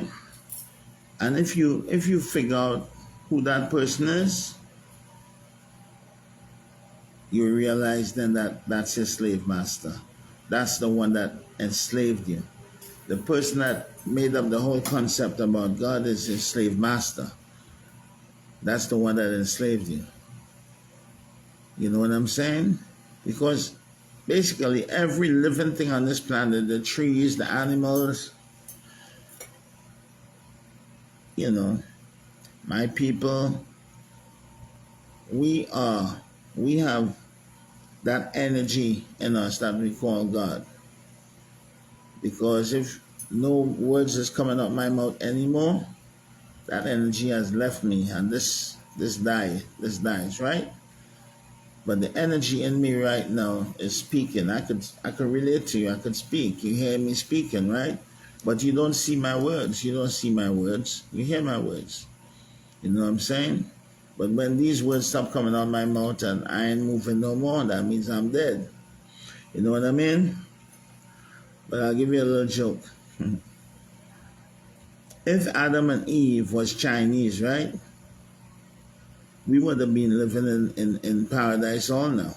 And if you figure out who that person is, you realize then that that's your slave master. That's the one that enslaved you. The person that made up the whole concept about God is his slave master. That's the one that enslaved you. You know what I'm saying? Because basically every living thing on this planet, the trees, the animals, my people, we have that energy in us that we call God. Because if no words is coming out my mouth anymore, that energy has left me, and this dies, right? But the energy in me right now is speaking. I could relate to you. I could speak. You hear me speaking, right? But you don't see my words. You don't see my words. You hear my words. You know what I'm saying? But when these words stop coming out my mouth and I ain't moving no more, that means I'm dead. You know what I mean? But I'll give you a little joke. If Adam and Eve was Chinese, right? We would have been living in paradise all now.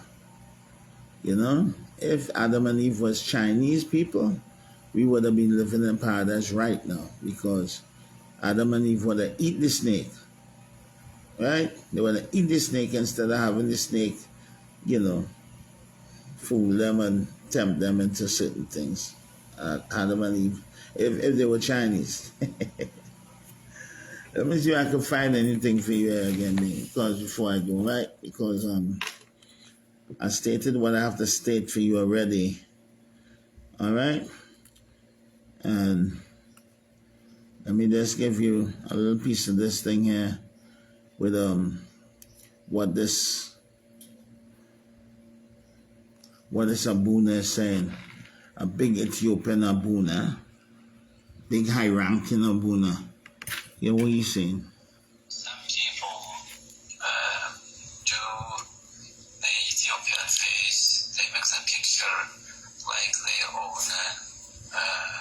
You know? If Adam and Eve was Chinese people, we would have been living in paradise right now, because Adam and Eve would have eat the snake. Right? They would have eat the snake instead of having the snake, you know, fool them and tempt them into certain things. Adam and Eve, if they were Chinese. Let me see if I can find anything for you here again, because before I go, right? Because I stated what I have to state for you already. All right? And let me just give you a little piece of this thing here with what this Abuna is saying. A big Ethiopian Abuna, big high-ranking Abuna. Yeah, what are you saying? Some people do the Ethiopian face. They make the picture like they own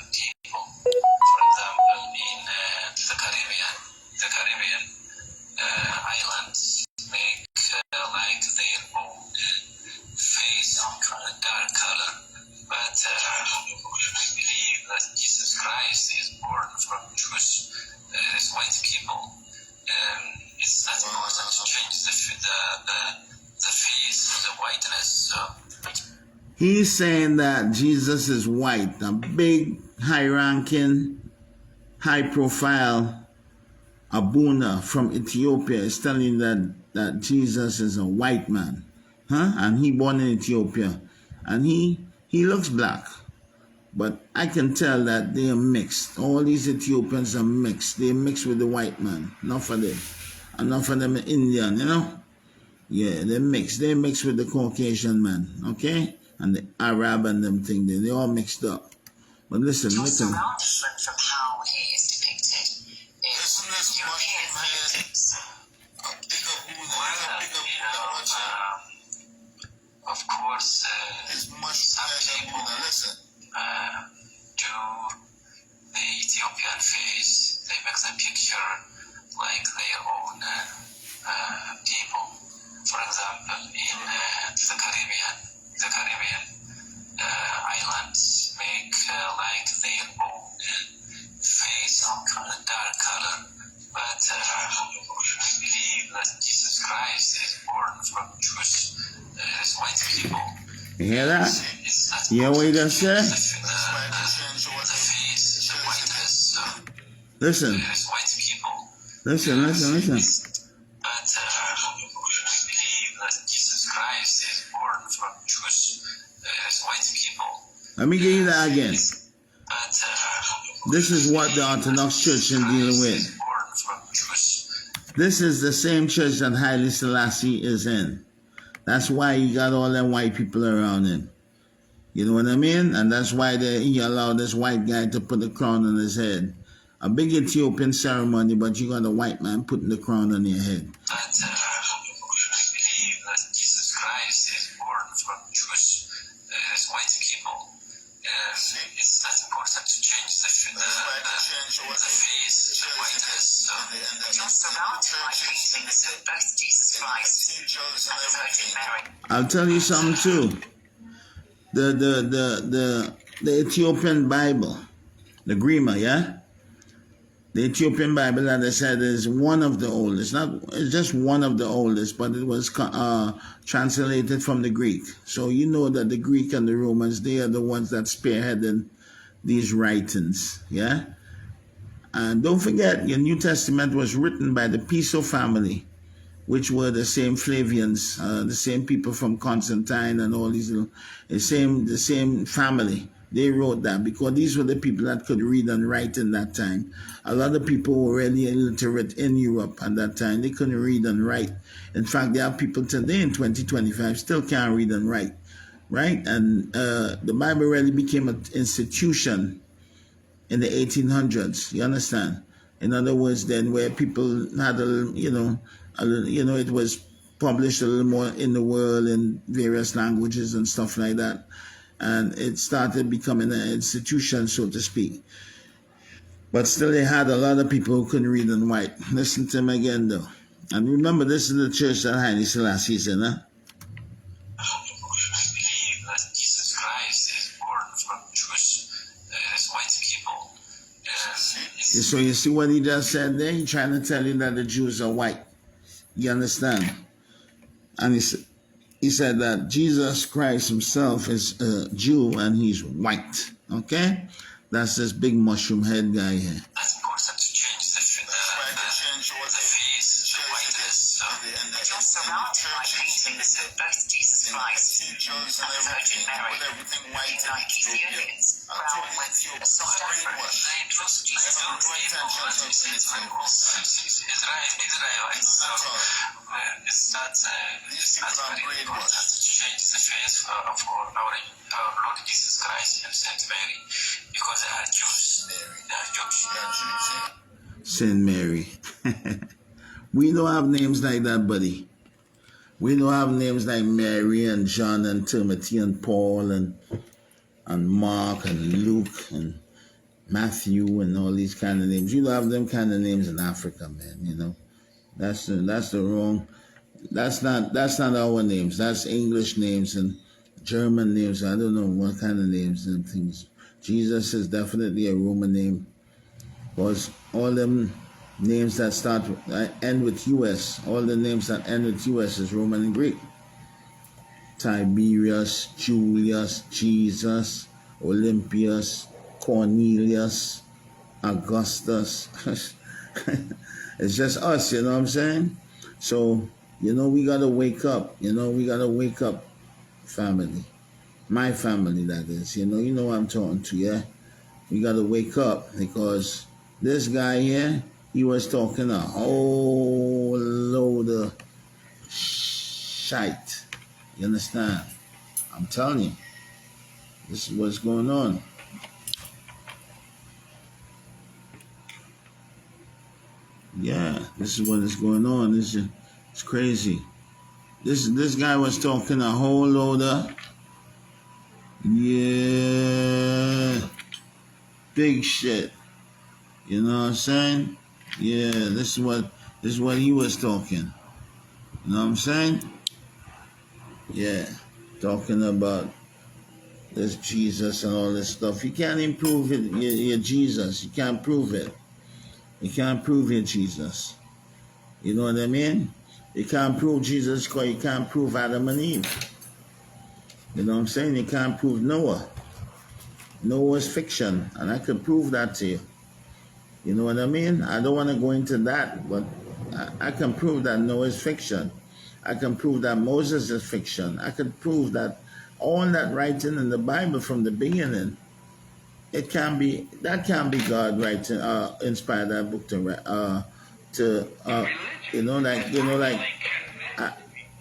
people. For example, in the Caribbean islands make like their own face of dark color. But we believe that Jesus Christ is born from Jewish white people. It's not important to change the face, the whiteness. He's saying that Jesus is white, a big, high-ranking, high-profile Abuna from Ethiopia is telling that Jesus is a white man, and he born in Ethiopia, and he looks black, but I can tell that they are mixed. All these Ethiopians are mixed. They mix with the white man. Enough of them. Enough of them Indian, you know? Yeah, they mix. They mix with the Caucasian man, okay? And the Arab and them thing. They all mixed up. But listen. Different from how he is depicted in European paintings. Of course, some people do the Ethiopian face. They make the picture like their own people. For example, in the Caribbean islands make like their own face of dark color. But we believe that Jesus Christ is born from Jewish white people. You hear that? You hear what he just said? Listen. Listen. But we believe that Jesus Christ is born from Jewish white people. Let me give you that again. This is what the Orthodox Church is dealing with. This is the same church that Haile Selassie is in. That's why he got all them white people around him. You know what I mean? And that's why he allowed this white guy to put the crown on his head. A big Ethiopian ceremony, but you got a white man putting the crown on your head. But we believe that Jesus Christ is born from Jewish white people. It's not important to change the face, the whiteness. You're surrounded by paintings of both Jesus Christ and the Virgin Mary. I'll tell you something too. The Ethiopian Bible, the Grima, yeah? The Ethiopian Bible, that I said, is one of the oldest. It's just one of the oldest, but it was translated from the Greek. So you know that the Greek and the Romans, they are the ones that spearheaded these writings, yeah? And don't forget, your New Testament was written by the Piso family, which were the same Flavians, the same people from Constantine and all these little, the same family. They wrote that because these were the people that could read and write in that time. A lot of people were really illiterate in Europe at that time. They couldn't read and write. In fact, there are people today in 2025 still can't read and write, right? And the Bible really became an institution in the 1800s. You understand? In other words, then where people had it was published a little more in the world in various languages and stuff like that, and it started becoming an institution, so to speak. But still, they had a lot of people who couldn't read and write. Listen to him again, though. And remember, this is the church that Haile Selassie is in, huh? Believe that Jesus Christ is born from Jews as white people. So you see what he just said there? He's trying to tell you that the Jews are white. You understand? And he said that Jesus Christ himself is a Jew and he's white. Okay? That's this big mushroom head guy here. That's important to change the face, the whiteness. You're surrounded by paintings of both Jesus Christ and the Virgin Mary, like Ethiopians, crowned with a soft apron. They trust Jesus Israelites. So it's not very important to change the face of our Lord Jesus Christ and Saint Mary, because they are Jews. They are Jewish. Saint Mary. We don't have names like that, buddy. We don't have names like Mary and John and Timothy and Paul and Mark and Luke and Matthew and all these kind of names. You don't have them kind of names in Africa, man. You know, that's the wrong. That's not our names. That's English names and German names. I don't know what kind of names and things. Jesus is definitely a Roman name, because all them names that end with US, all the names that end with US is Roman and Greek. Tiberius, Julius, Jesus, Olympius, Cornelius, Augustus. It's just us, you know what I'm saying? So, we got to wake up. We got to wake up, family. My family, that is. You know what I'm talking to, yeah? We got to wake up, because this guy here, he was talking a whole load of shite. You understand? I'm telling you. This is what's going on. Yeah, this is what is going on. It's crazy. This guy was talking a whole load of big shit. You know what I'm saying? Yeah, this is what he was talking. You know what I'm saying? Yeah, talking about this Jesus and all this stuff. You can't improve it. You're Jesus. You can't prove it. You can't prove you're Jesus. You know what I mean? You can't prove Jesus because you can't prove Adam and Eve. You know what I'm saying? You can't prove Noah. Noah's fiction, and I could prove that to you. You know what I mean? I don't want to go into that, but I can prove that Noah's fiction. I can prove that Moses is fiction. I can prove that all that writing in the Bible from the beginning, that can't be God writing, inspired that book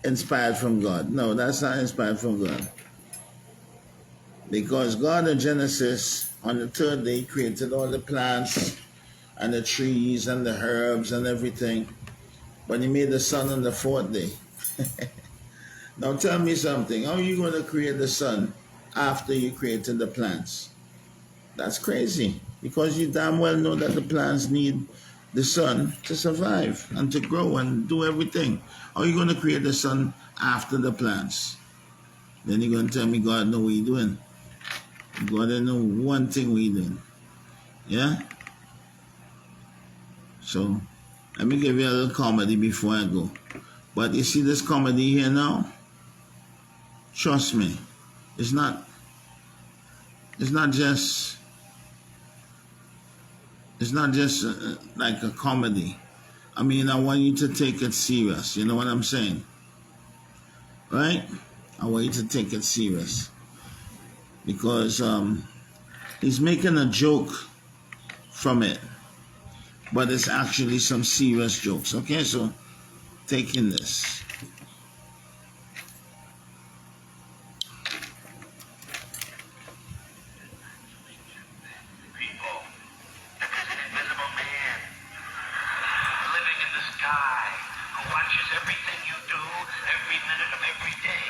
inspired from God. No, that's not inspired from God. Because God in Genesis, on the third day, created all the plants and the trees and the herbs and everything. But he made the sun on the fourth day. Now tell me something. How are you going to create the sun after you created the plants? That's crazy. Because you damn well know that the plants need the sun to survive and to grow and do everything. How are you going to create the sun after the plants? Then you're going to tell me God know what he's doing. God don't know one thing we doing. Yeah? So, let me give you a little comedy before I go. But you see this comedy here now? Trust me, it's not just like a comedy. I mean, I want you to take it serious. You know what I'm saying? Right? I want you to take it serious. Because he's making a joke from it. But it's actually some serious jokes. Okay, so take in this. People sky, who watches everything you do, every minute of every day.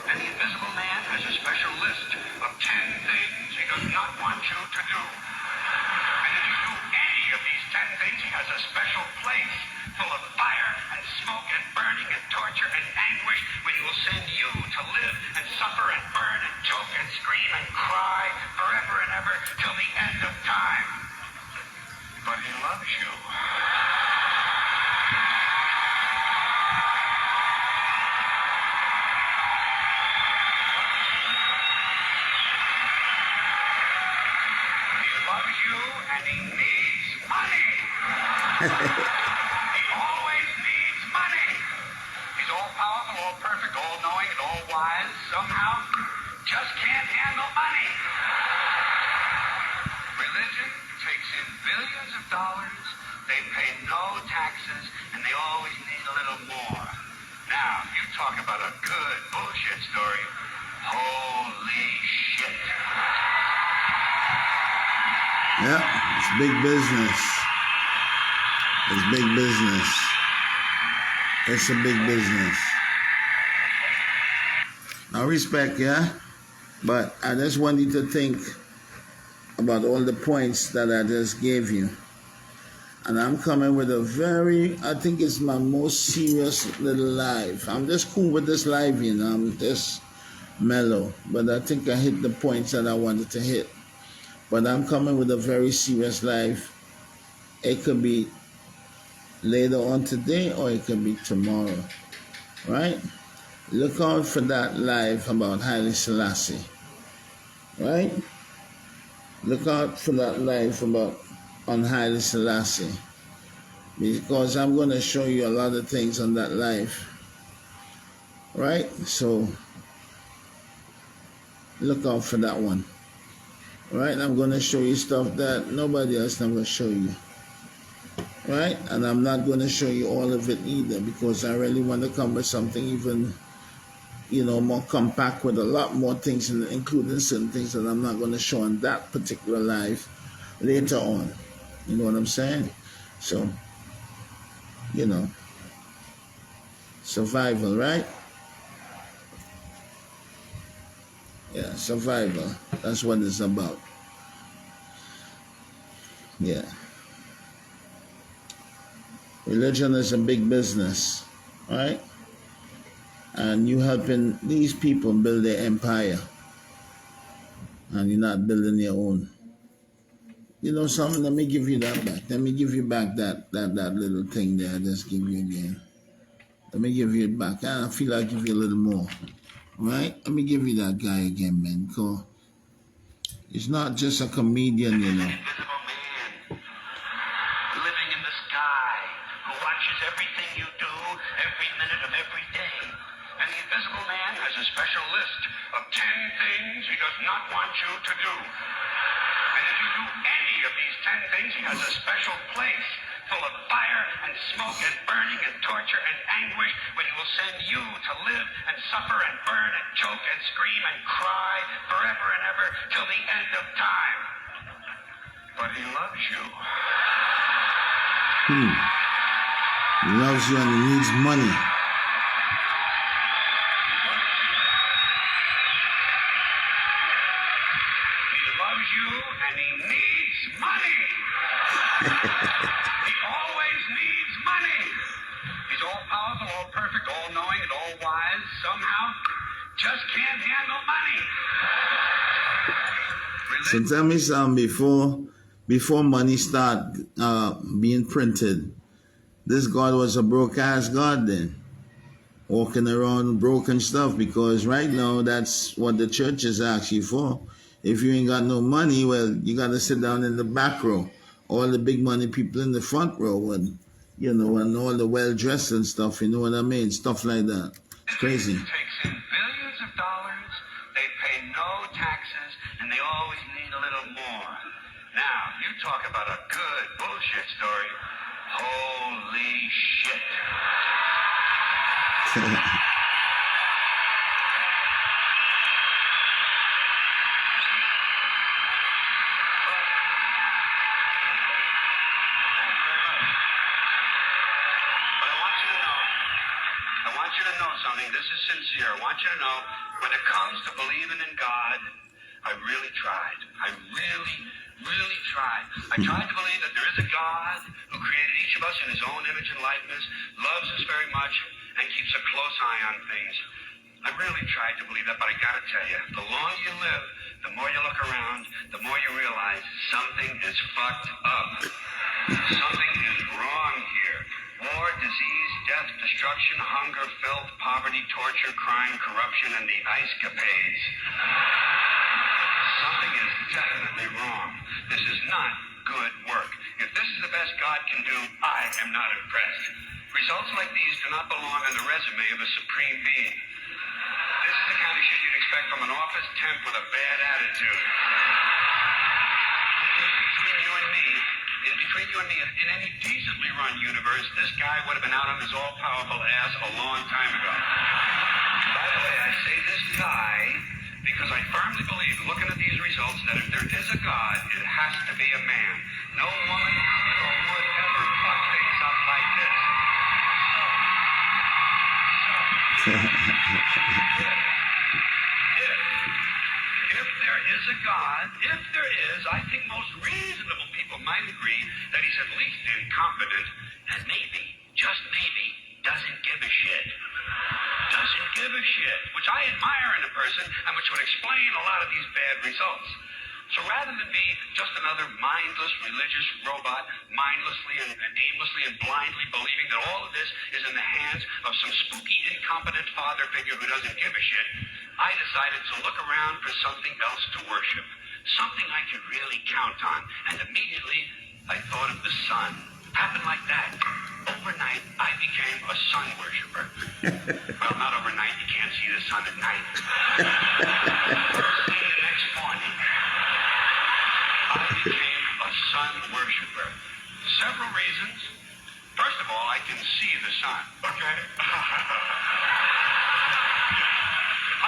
And the Invisible Man has a special list of 10 things he does not want you to do. And if you do any of these 10 things, he has a special place full of fire and smoke and burning and torture and anguish where he will send you to live and suffer and burn and choke and scream and cry forever and ever till the end of time. But he loves you. He loves you and he needs money. He always needs money. He's all powerful, all perfect, all knowing, and all wise. Somehow, just can't handle money. Religion takes in billions of dollars. They pay no taxes, and they always need a little more. Now, you talk about a good bullshit story. Holy shit. Yeah, it's big business. It's big business. It's a big business. Now, respect, yeah? But I just want you to think about all the points that I just gave you. And I'm coming with I think it's my most serious little live. I'm just cool with this live, you know. I'm just mellow. But I think I hit the points that I wanted to hit. But I'm coming with a very serious live. It could be later on today or it could be tomorrow. Right? Look out for that live about Haile Selassie. Right? Look out for that live on Haile Selassie. Because I'm going to show you a lot of things on that live. Right? So, look out for that one. Right? I'm going to show you stuff that nobody else never show you. Right? And I'm not going to show you all of it either because I really want to come with something even, more compact with a lot more things, including certain things that I'm not going to show on that particular live later on. You know what I'm saying? So, survival, right? Yeah, survival. That's what it's about. Yeah. Religion is a big business, right? And you helping these people build their empire. And you're not building your own. You know something? Let me give you that back. Let me give you back that little thing there I just gave you again. Let me give you it back. I feel like I'll give you a little more. Right? Let me give you that guy again, man. Because he's not just a comedian, you know. Invisible man, living in the sky, who watches everything you do, every minute of every day. And the Invisible Man has a special list of 10 things he does not want you to do. And if you do any of these 10 things, he has a special place full of fire and smoke and burning and torture and anguish where he will send you to live and suffer and burn and choke and scream and cry forever and ever till the end of time. But he loves you. He loves you and he needs money. He loves you and he needs money. He always needs money. He's all powerful, all perfect, all knowing, and all wise. Somehow, just can't handle money. So tell me something, before money start being printed, this God was a broke ass God then, walking around broken stuff, because right now that's what the church is actually for. If you ain't got no money, well, you got to sit down in the back row. All the big money people in the front row, and and all the well dressed and stuff. You know what I mean? Stuff like that. It's crazy. It takes in billions of dollars. They pay no taxes, and they always need a little more. Now, you talk about a good bullshit story. Holy shit. But you to know something. This is sincere. I want you to know, when it comes to believing in God, I really tried. I really tried. I tried to believe that there is a God who created each of us in his own image and likeness, loves us very much, and keeps a close eye on things. I really tried to believe that, but I gotta tell you, the longer you live, the more you look around, the more you realize something is fucked up. Something is wrong here. War, disease, death, destruction, hunger, filth, poverty, torture, crime, corruption, and the ice capades. Something is definitely wrong. This is not good work. If this is the best God can do, I am not impressed. Results like these do not belong on the resume of a supreme being. This is the kind of shit you'd expect from an office temp with a bad attitude. Between you and me, in any decently run universe, this guy would have been out on his all-powerful ass a long time ago. By the way, I say this guy because I firmly believe, looking at these results, that if there is a God, it has to be a man. No woman could or would ever fuck things up like this. If there is a God, if there is, I think most reasonable people might agree that he's at least incompetent and maybe, just maybe, doesn't give a shit. Doesn't give a shit, which I admire in a person and which would explain a lot of these bad results. So rather than be just another mindless religious robot, mindlessly and aimlessly and blindly believing that all of this is in the hands of some spooky, incompetent father figure who doesn't give a shit, I decided to look around for something else to worship, something I could really count on. And immediately, I thought of the sun. Happened like that. Overnight, I became a sun worshiper. Well, not overnight. You can't see the sun at night. First thing the next morning, I became a sun worshiper. Several reasons. First of all, I can see the sun. Okay?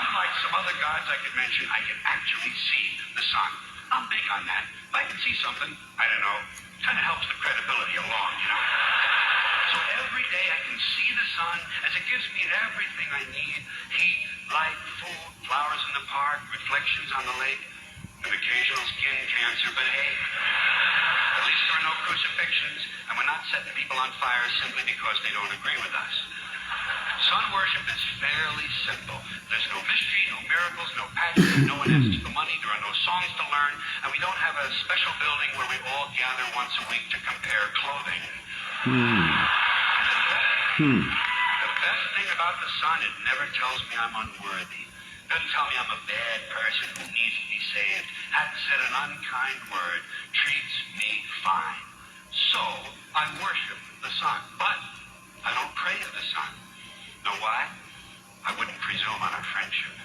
Unlike some other gods I could mention, I can actually see the sun. I'm big on that. If I can see something, I don't know, kind of helps the credibility along, you know? So every day I can see the sun as it gives me everything I need. Heat, light, food, flowers in the park, reflections on the lake, an occasional skin cancer, but hey, at least there are no crucifixions, and we're not setting people on fire simply because they don't agree with us. Sun worship is fairly simple. There's no mystery, no miracles, no patterns, no one asks for money, there are no songs to learn, and we don't have a special building where we all gather once a week to compare clothing. The best thing about the sun, it never tells me I'm unworthy. It doesn't tell me I'm a bad person who needs to be saved. Hasn't said an unkind word. Treats me fine. So, I worship the sun. But I don't pray to the sun. Know why? I wouldn't presume on our friendship.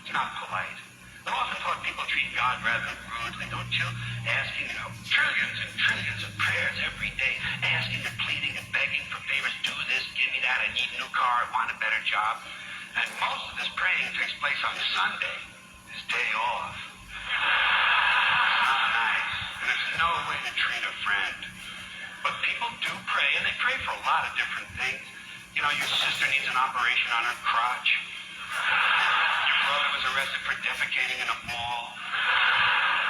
It's not polite. I've often thought people treat God rather rudely, don't you? Asking, trillions and trillions of prayers every day, asking and pleading and begging for favors. Do this, give me that, I need a new car, I want a better job. And most of this praying takes place on Sunday, his day off. It's not nice, and it's no way to treat a friend. But people do pray, and they pray for a lot of different things. You know, your sister needs an operation on her crotch. Your brother was arrested for defecating in a mall.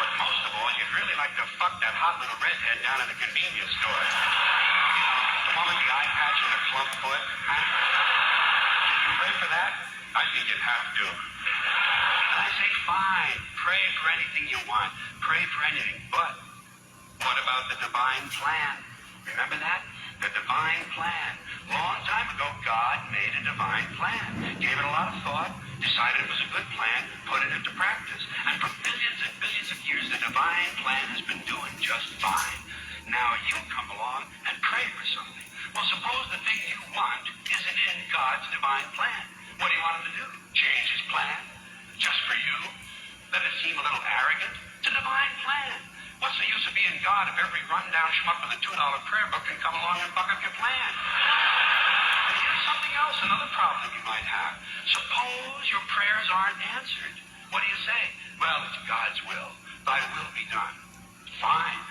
But most of all, you'd really like to fuck that hot little redhead down at the convenience store. You know, the woman with the eye patch and the club foot. Huh? Did you pray for that? I think you'd have to. And I say, fine, pray for anything you want. Pray for anything. But what about the divine plan? Remember that? The divine plan. Long time ago, God made a divine plan. Gave it a lot of thought, decided it was a good plan, put it into practice. And for billions and billions of years, the divine plan has been doing just fine. Now you come along and pray for something. Well, suppose the thing you want isn't in God's divine plan. What do you want him to do? Change his plan? Just for you? Doesn't it seem a little arrogant? It's a divine plan. What's the use of being God if every rundown schmuck with a $2 prayer book can come along and fuck up your plan? And here's something else, another problem you might have. Suppose your prayers aren't answered. What do you say? Well, it's God's will. Thy will be done. Fine.